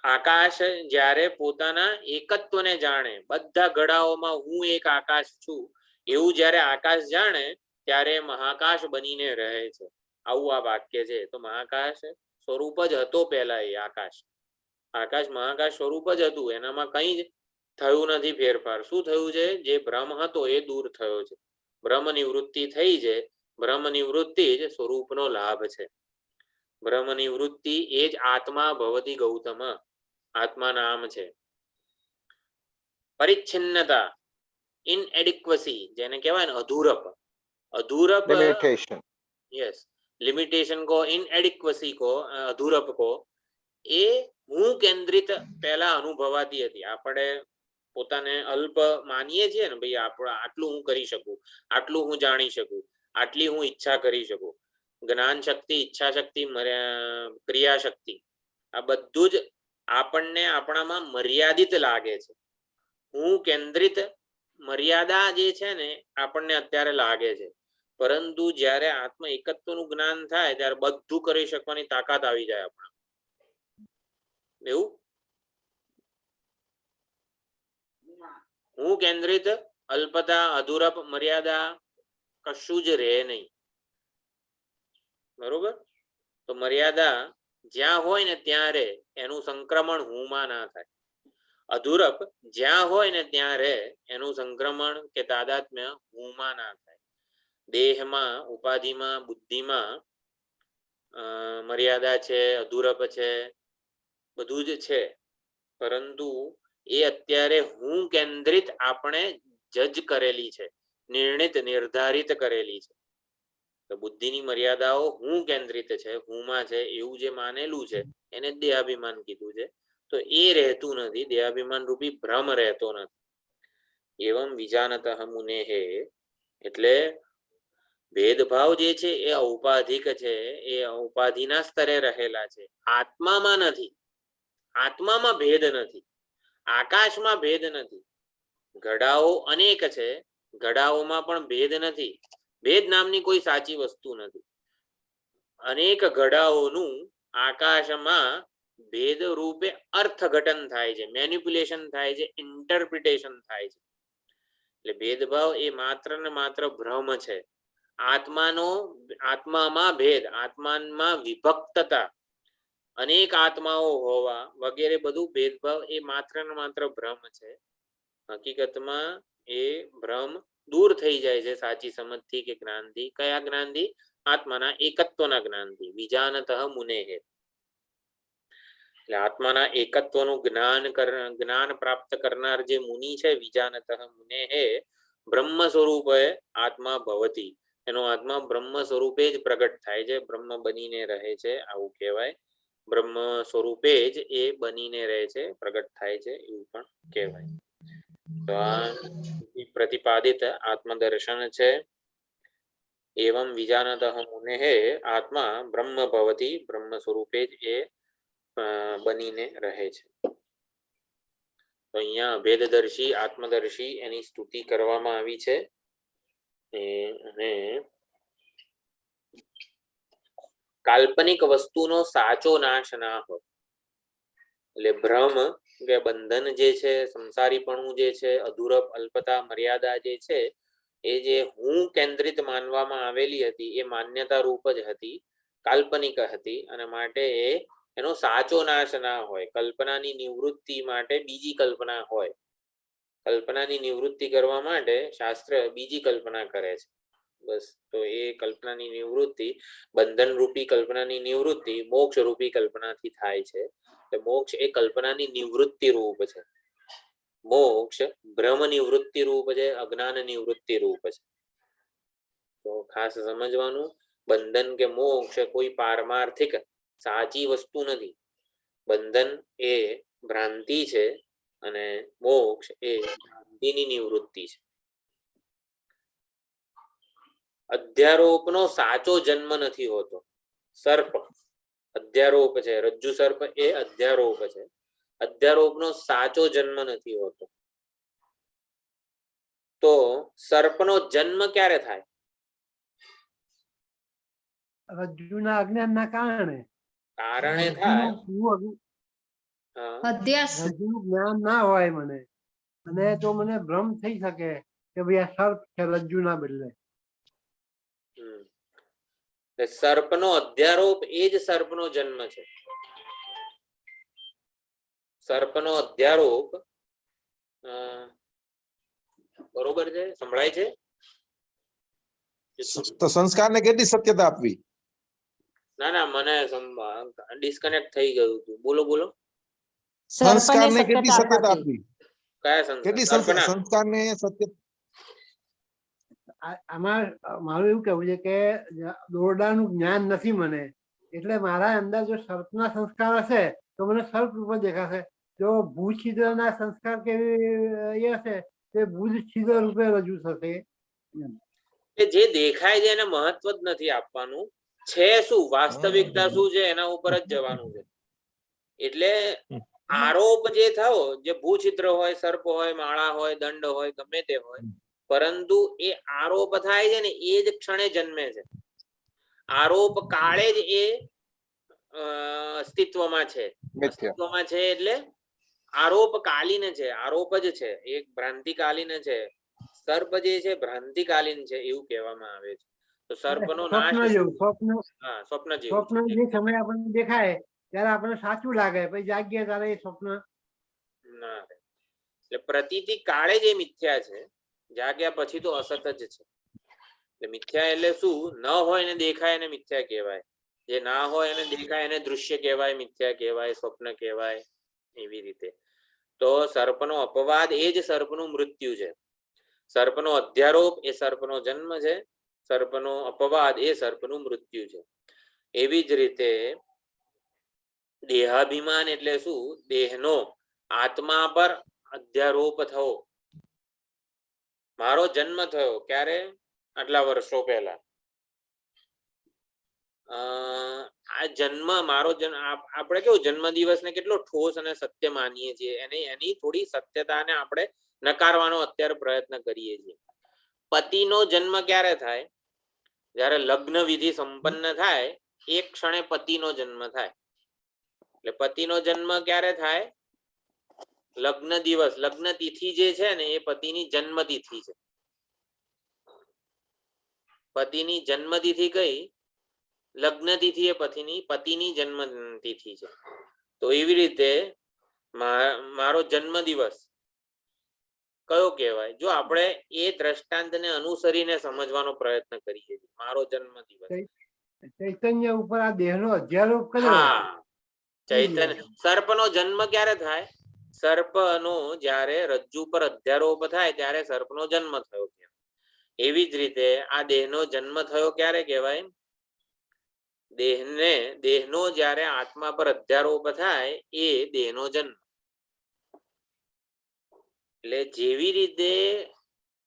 આકાશ જ્યારે પોતાના એકત્વને જાણે, બધા ઘડાઓમાં હું એક આકાશ છું એવું જ્યારે આકાશ જાણે ત્યારે મહાકાશ બનીને રહે છે. આવું આ વાક્ય છે. તો મહાકાશ સ્વરૂપ જ હતો પહેલા. એ આકાશ મહાકાશ સ્વરૂપ જ હતું, એનામાં કઈ જ થયું નથી ફેરફાર. શું થયું છે? જે ભ્રમ હતો એ દૂર થયો છે, બ્રહ્મ નિવૃત્તિ થઈ છે. બ્રહ્મ નિવૃત્તિ જ સ્વરૂપનો લાભ છે. બ્રહ્મ નિવૃત્તિ એ જ આત્મા ભવતી ગૌતમ, આત્મા નામ છે. પરિચ્છિન્નતા, ઇનએડિક્વસી, જેને કહેવાય ને અધૂરપ. અધૂરપ, યસ, લિમિટેશન કો, ઇનએડિક્વસી કો, અધૂરપ કો, એ હું કેન્દ્રિત પહેલા અનુભવાતી હતી. આપણે પોતાને અલ્પ માનીએ છીએ ને, ભાઈ આપણે આટલું હું કરી શકું, આટલું હું જાણી શકું, આટલી હું ઈચ્છા કરી શકું. જ્ઞાન શક્તિ, ઈચ્છા શક્તિ, ક્રિયા શક્તિ, આ બધું જ આપણને આપણામાં મર્યાદિત લાગે છે. હું કેન્દ્રિત મર્યાદા જે છે ને આપણને અત્યારે લાગે છે. પરંતુ જ્યારે આત્મ એકત્વનું જ્ઞાન થાય ત્યારે બધું કરી શકવાની તાકાત આવી જાય આપણા. એવું હું કેન્દ્રિત, અલ્પતા, અધૂરપ, મર્યાદા કશું જ રહે નહીં. બરોબર? તો મર્યાદા જ્યાં હોય ને ત્યાં રહે, એનું સંક્રમણ હુંમાં ના થાય. અધૂરપ જ્યાં હોય ને ત્યાં રહે, એનું સંક્રમણ કે તાદાત્મ્ય હુંમાં ના થાય. દેહમાં, ઉપાધિમાં, બુદ્ધિમાં મર્યાદા છે, અધૂરપ છે, બધું જ છે. પરંતુ એ અત્યારે હું કેન્દ્રિત આપણે જજ કરેલી છે, નિર્ણિત, નિર્ધારિત કરેલી છે. તો બુદ્ધિની મર્યાદાઓ હું કેન્દ્રિત છે, હુંમાં છે, એવું જે માનેલું છે એને દેહાભિમાન કીધું છે. તો એ રહેતું નથી, દેહાભિમાન રૂપી ભ્રમ રહેતો નથી. એવમ વિજાનતઃ મુનેહે, એટલે ભેદભાવ જે છે એ ઔપાધિક છે, એ ઔપાધિના સ્તરે રહેલા છે, આત્મામાં નથી. આત્મામાં ભેદ નથી, આકાશમાં ભેદ નથી. ઘડાઓ અનેક છે, ઘડાઓમાં પણ ભેદ નથી. ભેદ નામની કોઈ સાચી વસ્તુ નથી. અનેક ઘડાઓનું આકાશમાં ભેદ રૂપે અર્થઘટન થાય છે, મેનિપ્યુલેશન થાય છે, ઇન્ટરપ્રિટેશન થાય છે. એટલે ભેદભાવ એ માત્ર ને માત્ર ભ્રમ છે. આત્મામાં ભેદ, આત્મામાં વિભક્તતા, અનેક આત્માઓ હોવા વગેરે બધું ભેદભાવ એ માત્ર ને માત્ર ભ્રમ છે. હકીકતમાં એ ભ્રમ દૂર થઈ જાય છે સાચી સમજથી કે જ્ઞાનથી. કયા જ્ઞાનથી? આત્માના એકત્વના જ્ઞાનથી. વિજાનતઃ મુનેહે, એટલે આત્માના એકત્વનું જ્ઞાન પ્રાપ્ત કરનાર જે મુનિ છે, વિજાનતઃ મુનેહે બ્રહ્મ સ્વરૂપે આત્મા ભવતી, એનો આત્મા બ્રહ્મ સ્વરૂપે જ પ્રગટ થાય છે, બ્રહ્મ બનીને રહે છે, આવું કહેવાય. બ્રહ્મ સ્વરૂપે જ એ બનીને રહે છે, પ્રગટ થાય છે, એવું પણ કહેવાય. તો આ પ્રતિપાદિત આત્મદર્શન છે. એવમ વિજાનતઃ મુનેહે આત્મા બ્રહ્મ ભવતી, બ્રહ્મ સ્વરૂપે જ એ બનીને રહે છે. તો અહીંયા ભેદદર્શી, આત્મદર્શી એની સ્તુતિ કરવામાં આવી છે. અને કાલ્પનિક વસ્તુનો સાચો નાશ ના હોય, એટલે ભ્રમ કે બંધન જે છે, સંસારીપણું જે છે, અધૂરપ, અલ્પતા, મર્યાદા જે છે, એ જે હું કેન્દ્રિત માનવામાં આવેલી હતી, એ માન્યતા રૂપ જ હતી, કાલ્પનિક હતી. અને માટે એનો સાચો નાશ ના હોય. કલ્પનાની નિવૃત્તિ માટે બીજી કલ્પના હોય. કલ્પનાની નિવૃત્તિ કરવા માટે શાસ્ત્ર બીજી કલ્પના કરે છે. બસ, તો એ કલ્પનાની નિવૃત્તિ, બંધન રૂપી કલ્પનાની નિવૃત્તિ મોક્ષ રૂપી કલ્પનાથી થાય છે. એટલે મોક્ષ એ કલ્પનાની નિવૃત્તિ રૂપ છે. મોક્ષ ભ્રમ નિવૃત્તિ રૂપ છે, અજ્ઞાન નિવૃત્તિ રૂપ છે. તો ખાસ સમજવાનું, બંધન કે મોક્ષ કોઈ પારમાર્થિક સાચી વસ્તુ નથી. બંધન એ ભ્રાંતિ છે અને મોક્ષ એ ભ્રાંતિની નિવૃત્તિ છે. અધ્યારોપનો સાચો જન્મ નથી હોતો. સર્પ અધ્યારોપ છે, રજ્જુ સર્પ એ અધ્યારોપ છે. અધ્યારોપનો સાચો જન્મ નથી હોતો. તો સર્પનો જન્મ ક્યારે થાય? રજ્જુના અજ્ઞાનના કારણે થાય. રજ્જુનું જ્ઞાન ના હોય મને, અને તો મને ભ્રમ થઈ શકે કે ભાઈ આ સર્પ છે રજ્જુના બદલે. સર્પનો અધ્યારોપ એ જ સર્પનો જન્મ છે. સર્પનો અધ્યારોપ, બરોબર છે? સંભળાય છે? તો સંસ્કારને કેટલી સત્યતા આપવી? ના, મને ડિસ્કનેક્ટ થઈ ગયું હતું. બોલો બોલો. સંસ્કારને કેટલી સત્યતા આપવી? કયા સંસ્કાર? કેટલી સંસ્કારને સત્ય? આમાં મારું એવું કહેવું છે કે દોરડાનું જ્ઞાન નથી મને, એટલે મારા અંદર જો સર્પના સંસ્કાર હશે તો મને સર્પ રૂપે દેખાશે. જો ભૂ છિદ્રના સંસ્કાર કેવી એ હશે તો ભૂજ છિદ્ર રૂપે રજૂ થશે. જે દેખાય છે એને મહત્વ જ નથી આપવાનું. છે શું, વાસ્તવિકતા શું છે એના ઉપર જ જવાનું છે. એટલે આરોપ જે થયો, જે ભૂછિદ્ર હોય, સર્પ હોય, માળા હોય, દંડ હોય, ગમે તે હોય, પરંતુ એ આરોપ થાય છે ને એ જ ક્ષણે જન્મે છે. આરોપ કાળે જ એ અસ્તિત્વમાં છે. અસ્તિત્વમાં છે એટલે આરોપ કાલીન છે, આરોપ જ છે, એક ભ્રાંતિકાલીન છે. સર્પ જે છે ભ્રાંતિકાલીન છે એવું કહેવામાં આવે છે. તો સર્પનો નાશ, સ્વપ્ન જેવું, જે સમય આપણને દેખાય ત્યારે આપણને સાચું લાગે, પછી જાગીએ ત્યારે એ સ્વપ્ન ના રહે. એટલે પ્રતીતિ કાળે જ એ મિથ્યા છે, જાગ્યા પછી તો અસત જ છે. એટલે મિથ્યા એટલે શું? ન હોય ને દેખાય એને મિથ્યા કહેવાય. જે ના હોય એને દેખાય એને દૃશ્ય કહેવાય, મિથ્યા કહેવાય, સ્વપ્ન કહેવાય. એવી રીતે તો સર્પનો અપવાદ એ જ સર્પનું મૃત્યુ છે. સર્પનો અધ્યારોપ એ સર્પનો જન્મ છે. સર્પનો અપવાદ એ સર્પનું મૃત્યુ છે. એવી જ રીતે દેહાભિમાન એટલે શું? દેહનો આત્મા પર અધ્યારોપ થવો. મારો જન્મ થયો ક્યારે? આટલા વર્ષો પહેલા. આ જન્મ મારો આપણે કેવું જન્મ દિવસને કેટલો ઠોસ અને સત્ય માનીએ છીએ, એની થોડી સત્યતાને આપણે નકારવાનો અત્યારે પ્રયત્ન કરીએ છીએ. પતિનો જન્મ ક્યારે થાય? જ્યારે લગ્ન વિધિ સંપન્ન થાય એક ક્ષણે પતિનો જન્મ થાય. એટલે પતિનો જન્મ ક્યારે થાય? લગ્ન દિવસ. લગ્ન તિથિ જે છે ને એ પતિની જન્મ તિથિ છે. પતિની જન્મ તિથિ કઈ? લગ્ન તિથિ એ પતિની જન્મ તિથિ છે. તો એવી રીતે મારો જન્મ દિવસ કયો કહેવાય? જો આપણે એ દ્રષ્ટાંતને અનુસરીને સમજવાનો પ્રયત્ન કરીએ છીએ. મારો જન્મ દિવસ ચૈતન્ય ઉપર આ દેહનો અધ્યારોપ કર્યો. હા, ચૈતન્ય. સર્પનો જન્મ ક્યારે થાય? સર્પનો જ્યારે રજ્જુ પર અધ્યારોપ થાય ત્યારે સર્પનો જન્મ થયો કહેવાય. એવી જ રીતે આ દેહનો જન્મ થયો ક્યારે કહેવાય? દેહનો જ્યારે આત્મા પર અધ્યારોપ થાય એ દેહનો જન્મ. એટલે જેવી રીતે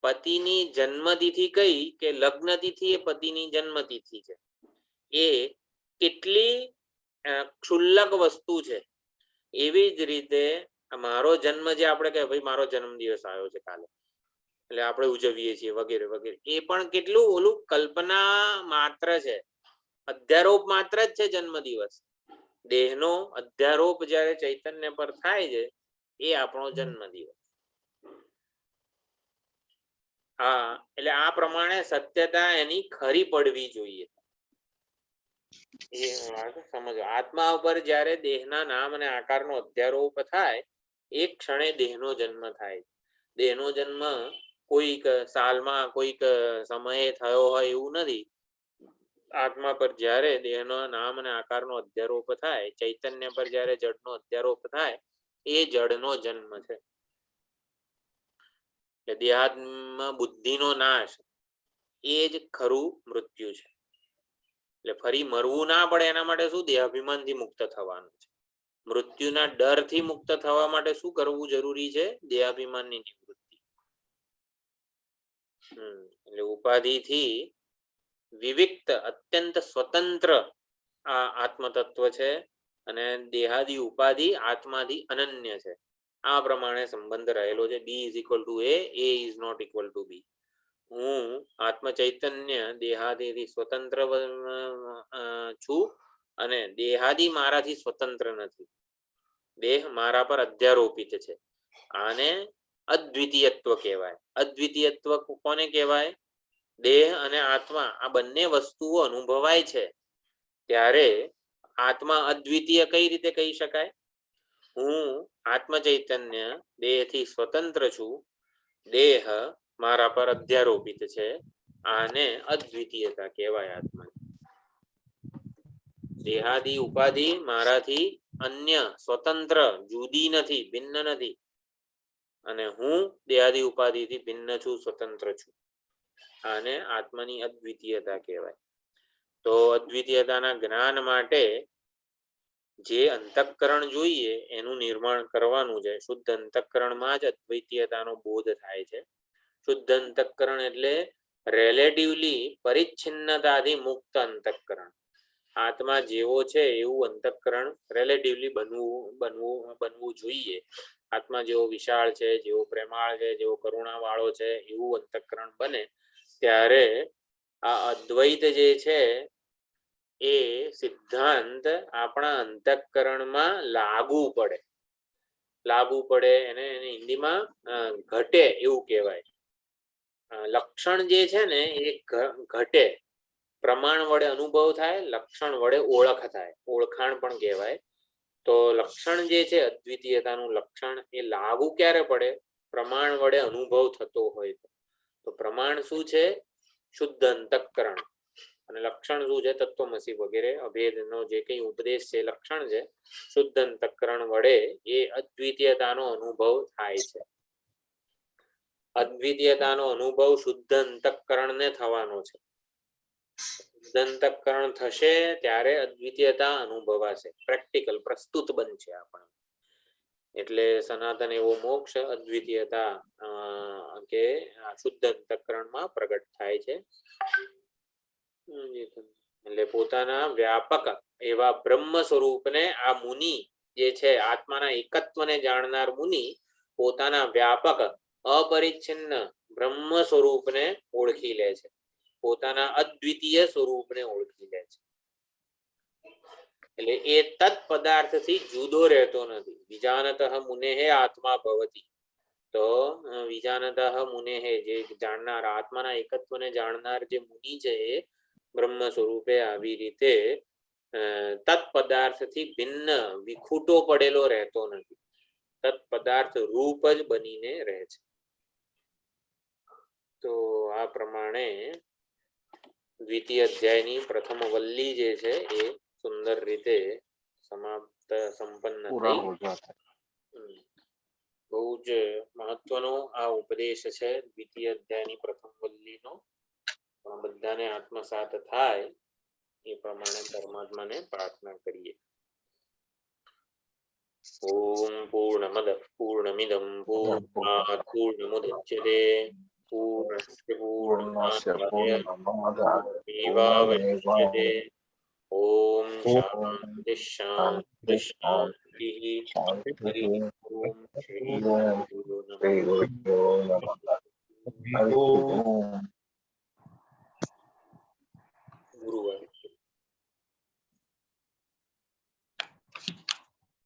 પતિની જન્મતિથિ કઈ કે લગ્ન તિથિ એ પતિની જન્મતિથિ છે. એ કેટલી ક્ષુલ્લક વસ્તુ છે. એવી જ રીતે મારો જન્મ જે આપણે કહે ભાઈ મારો જન્મદિવસ આવ્યો છે કાલે, એટલે આપણે ઉજવીએ છીએ વગેરે વગેરે, એ પણ કેટલું ઓલું કલ્પના માત્ર છે, અધ્યારોપ માત્ર જ છે જન્મદિવસ. દેહનો અધ્યારોપ જ્યારે ચૈતન્ય પર થાય છે એ આપણો જન્મદિવસ. હા, એટલે આ પ્રમાણે સત્યતા એની ખરી પડવી જોઈએ. એ સમજો. આત્મા ઉપર જ્યારે દેહના નામ અને આકારનો અધ્યારોપ થાય એક ક્ષણે દેહનો જન્મ થાય. દેહનો જન્મ કોઈક સાલમાં કોઈક સમયે થયો હોય એવું નથી. આત્મા પર જ્યારે દેહનો નામ અને આકારનો અધ્યારોપ થાય, ચૈતન્ય પર જ્યારે જડનો અધ્યારોપ થાય એ જડનો જન્મ છે. દેહાત્મ બુદ્ધિનો નાશ એ જ ખરું મૃત્યુ છે. એટલે ફરી મરવું ના પડે એના માટે શું? દેહાભિમાનથી મુક્ત થવાનું છે. મૃત્યુના ડરથી મુક્ત થવા માટે શું કરવું જરૂરી છે? દેહાભિમાનની નિવૃત્તિ. એટલે ઉપાધિથી વિવિક્ત અત્યંત સ્વતંત્ર આ આત્મતત્વ છે અને દેહાદી ઉપાધિ આત્માથી અનન્ય છે. આ પ્રમાણે સંબંધ રહેલો છે. B is equal to A is not equal to B. હું આત્મ ચૈતન્ય દેહાદીથી સ્વતંત્ર છું અને દેહાદી મારાથી સ્વતંત્ર નથી. દેહ મારા પર અધ્યારોપિત છે. આને અદ્વિતીયત્વ કહેવાય. અદ્વિતીયત્વ કોને કહેવાય? દેહ અને આત્મા આ બંને વસ્તુઓ અનુભવાય છે ત્યારે આત્મા અદ્વિતીય કઈ રીતે કહી શકાય? હું આત્મ ચૈતન્ય દેહથી સ્વતંત્ર છું, દેહ મારા પર અધ્યારોપિત છે. આને અદ્વિતીયતા કહેવાય. આત્મા દેહાદી ઉપાધિ મારાથી અન્ય સ્વતંત્ર જુદી નથી, ભિન્ન નથી, અને હું દેહાદી ઉપાધિથી ભિન્ન છું, સ્વતંત્ર છું. આને આત્માની અદ્વિતીયતા કહેવાય. તો અદ્વિતીયતાના જ્ઞાન માટે જે અંતઃકરણ જોઈએ એનું નિર્માણ કરવાનું છે. શુદ્ધ અંતઃકરણમાં જ અદ્વિતીયતાનો બોધ થાય છે. શુદ્ધ અંતઃકરણ એટલે રિલેટિવલી પરિચ્છિન્નતાથી મુક્ત અંતઃકરણ. આત્મા જેવો છે એવું અંતઃકરણ રિલેટિવલી બનવું જોઈએ. આત્મા જેવો વિશાળ છે, જેવો પ્રેમાળ છે, જેવો કરુણા વાળો છે એવું અંતઃકરણ બને ત્યારે આ અદ્વૈત જે છે એ સિદ્ધાંત આપણા અંતઃકરણમાં લાગુ પડે એને હિન્દીમાં ઘટે એવું કહેવાય. લક્ષણ જે છે ને એ ઘટે. પ્રમાણ વડે અનુભવ થાય, લક્ષણ વડે ઓળખ થાય, ઓળખાણ પણ કહેવાય. તો લક્ષણ જે છે અદ્વિતીયતાનું લક્ષણ એ લાગુ ક્યારે પડે? પ્રમાણ વડે અનુભવ થતો હોય તો પ્રમાણ શું છે? શુદ્ધ અંતઃકરણ. અને લક્ષણ શું છે? તત્વમસી વગેરે અભેદનો જે કઈ ઉપદેશ છે લક્ષણ છે. શુદ્ધ અંતઃકરણ વડે એ અદ્વિતીયતાનો અનુભવ થાય છે. અદ્વિતીયતાનો અનુભવ શુદ્ધ અંતઃકરણને થવાનો છે. શુદ્ધાંતકરણ થશે ત્યારે અદ્વિતીયતા અનુભવાશે, પ્રેક્ટિકલ પ્રસ્તુત બનશે આપણે. એટલે સનાતન એવો મોક્ષ અદ્વિતીયતા કે શુદ્ધાંતકરણમાં પ્રગટ થાય છે. એટલે પોતાના વ્યાપક એવા બ્રહ્મ સ્વરૂપને આ મુનિ જે છે, આત્માના એકત્વને જાણનાર મુનિ પોતાના વ્યાપક અપરિચ્છિન્ન બ્રહ્મ સ્વરૂપને ઓળખી લે છે, પોતાના અદ્વિતીય સ્વરૂપને ઓળખી લે છે. એટલે એ તત્પદાર્થથી જુદો રહેતો નથી. વિજાનતઃ મુનેઃ આત્મા ભવતિ, તો વિજાનતઃ મુનેઃ જે જાણનાર આત્માના એકત્વને જાણનાર જે મુનિ છે એ બ્રહ્મ સ્વરૂપે આવી રીતે તત્પદાર્થથી ભિન્ન વિખૂટો પડેલો રહેતો નથી, તત્પદાર્થ રૂપ જ બનીને રહે છે. તો આ પ્રમાણે દ્વિતીય અધ્યાયની પ્રથમ વલ્લી જે છે એ સુંદર રીતે સમાપ્ત સંપન્ન થઈ. બહુ જ મહત્વનો આ ઉપદેશ છે દ્વિતીય અધ્યાયની પ્રથમ વલ્લીનો. બધાને આત્મસાત થાય એ પ્રમાણે પરમાત્માને પ્રાર્થના કરીએ. ઓમ પૂર્ણમદ પૂર્ણમિદં પૂર્ણાત પૂર્ણમુદચ્યતે પૂર્ણસ્ય પૂર્ણમાદાય પૂર્ણમેવાવશિષ્યતે. ઓમ શાંતિ શાંતિ શાંતિ. હરિ ઓમ શ્રી ગુરુભ્યો નમઃ.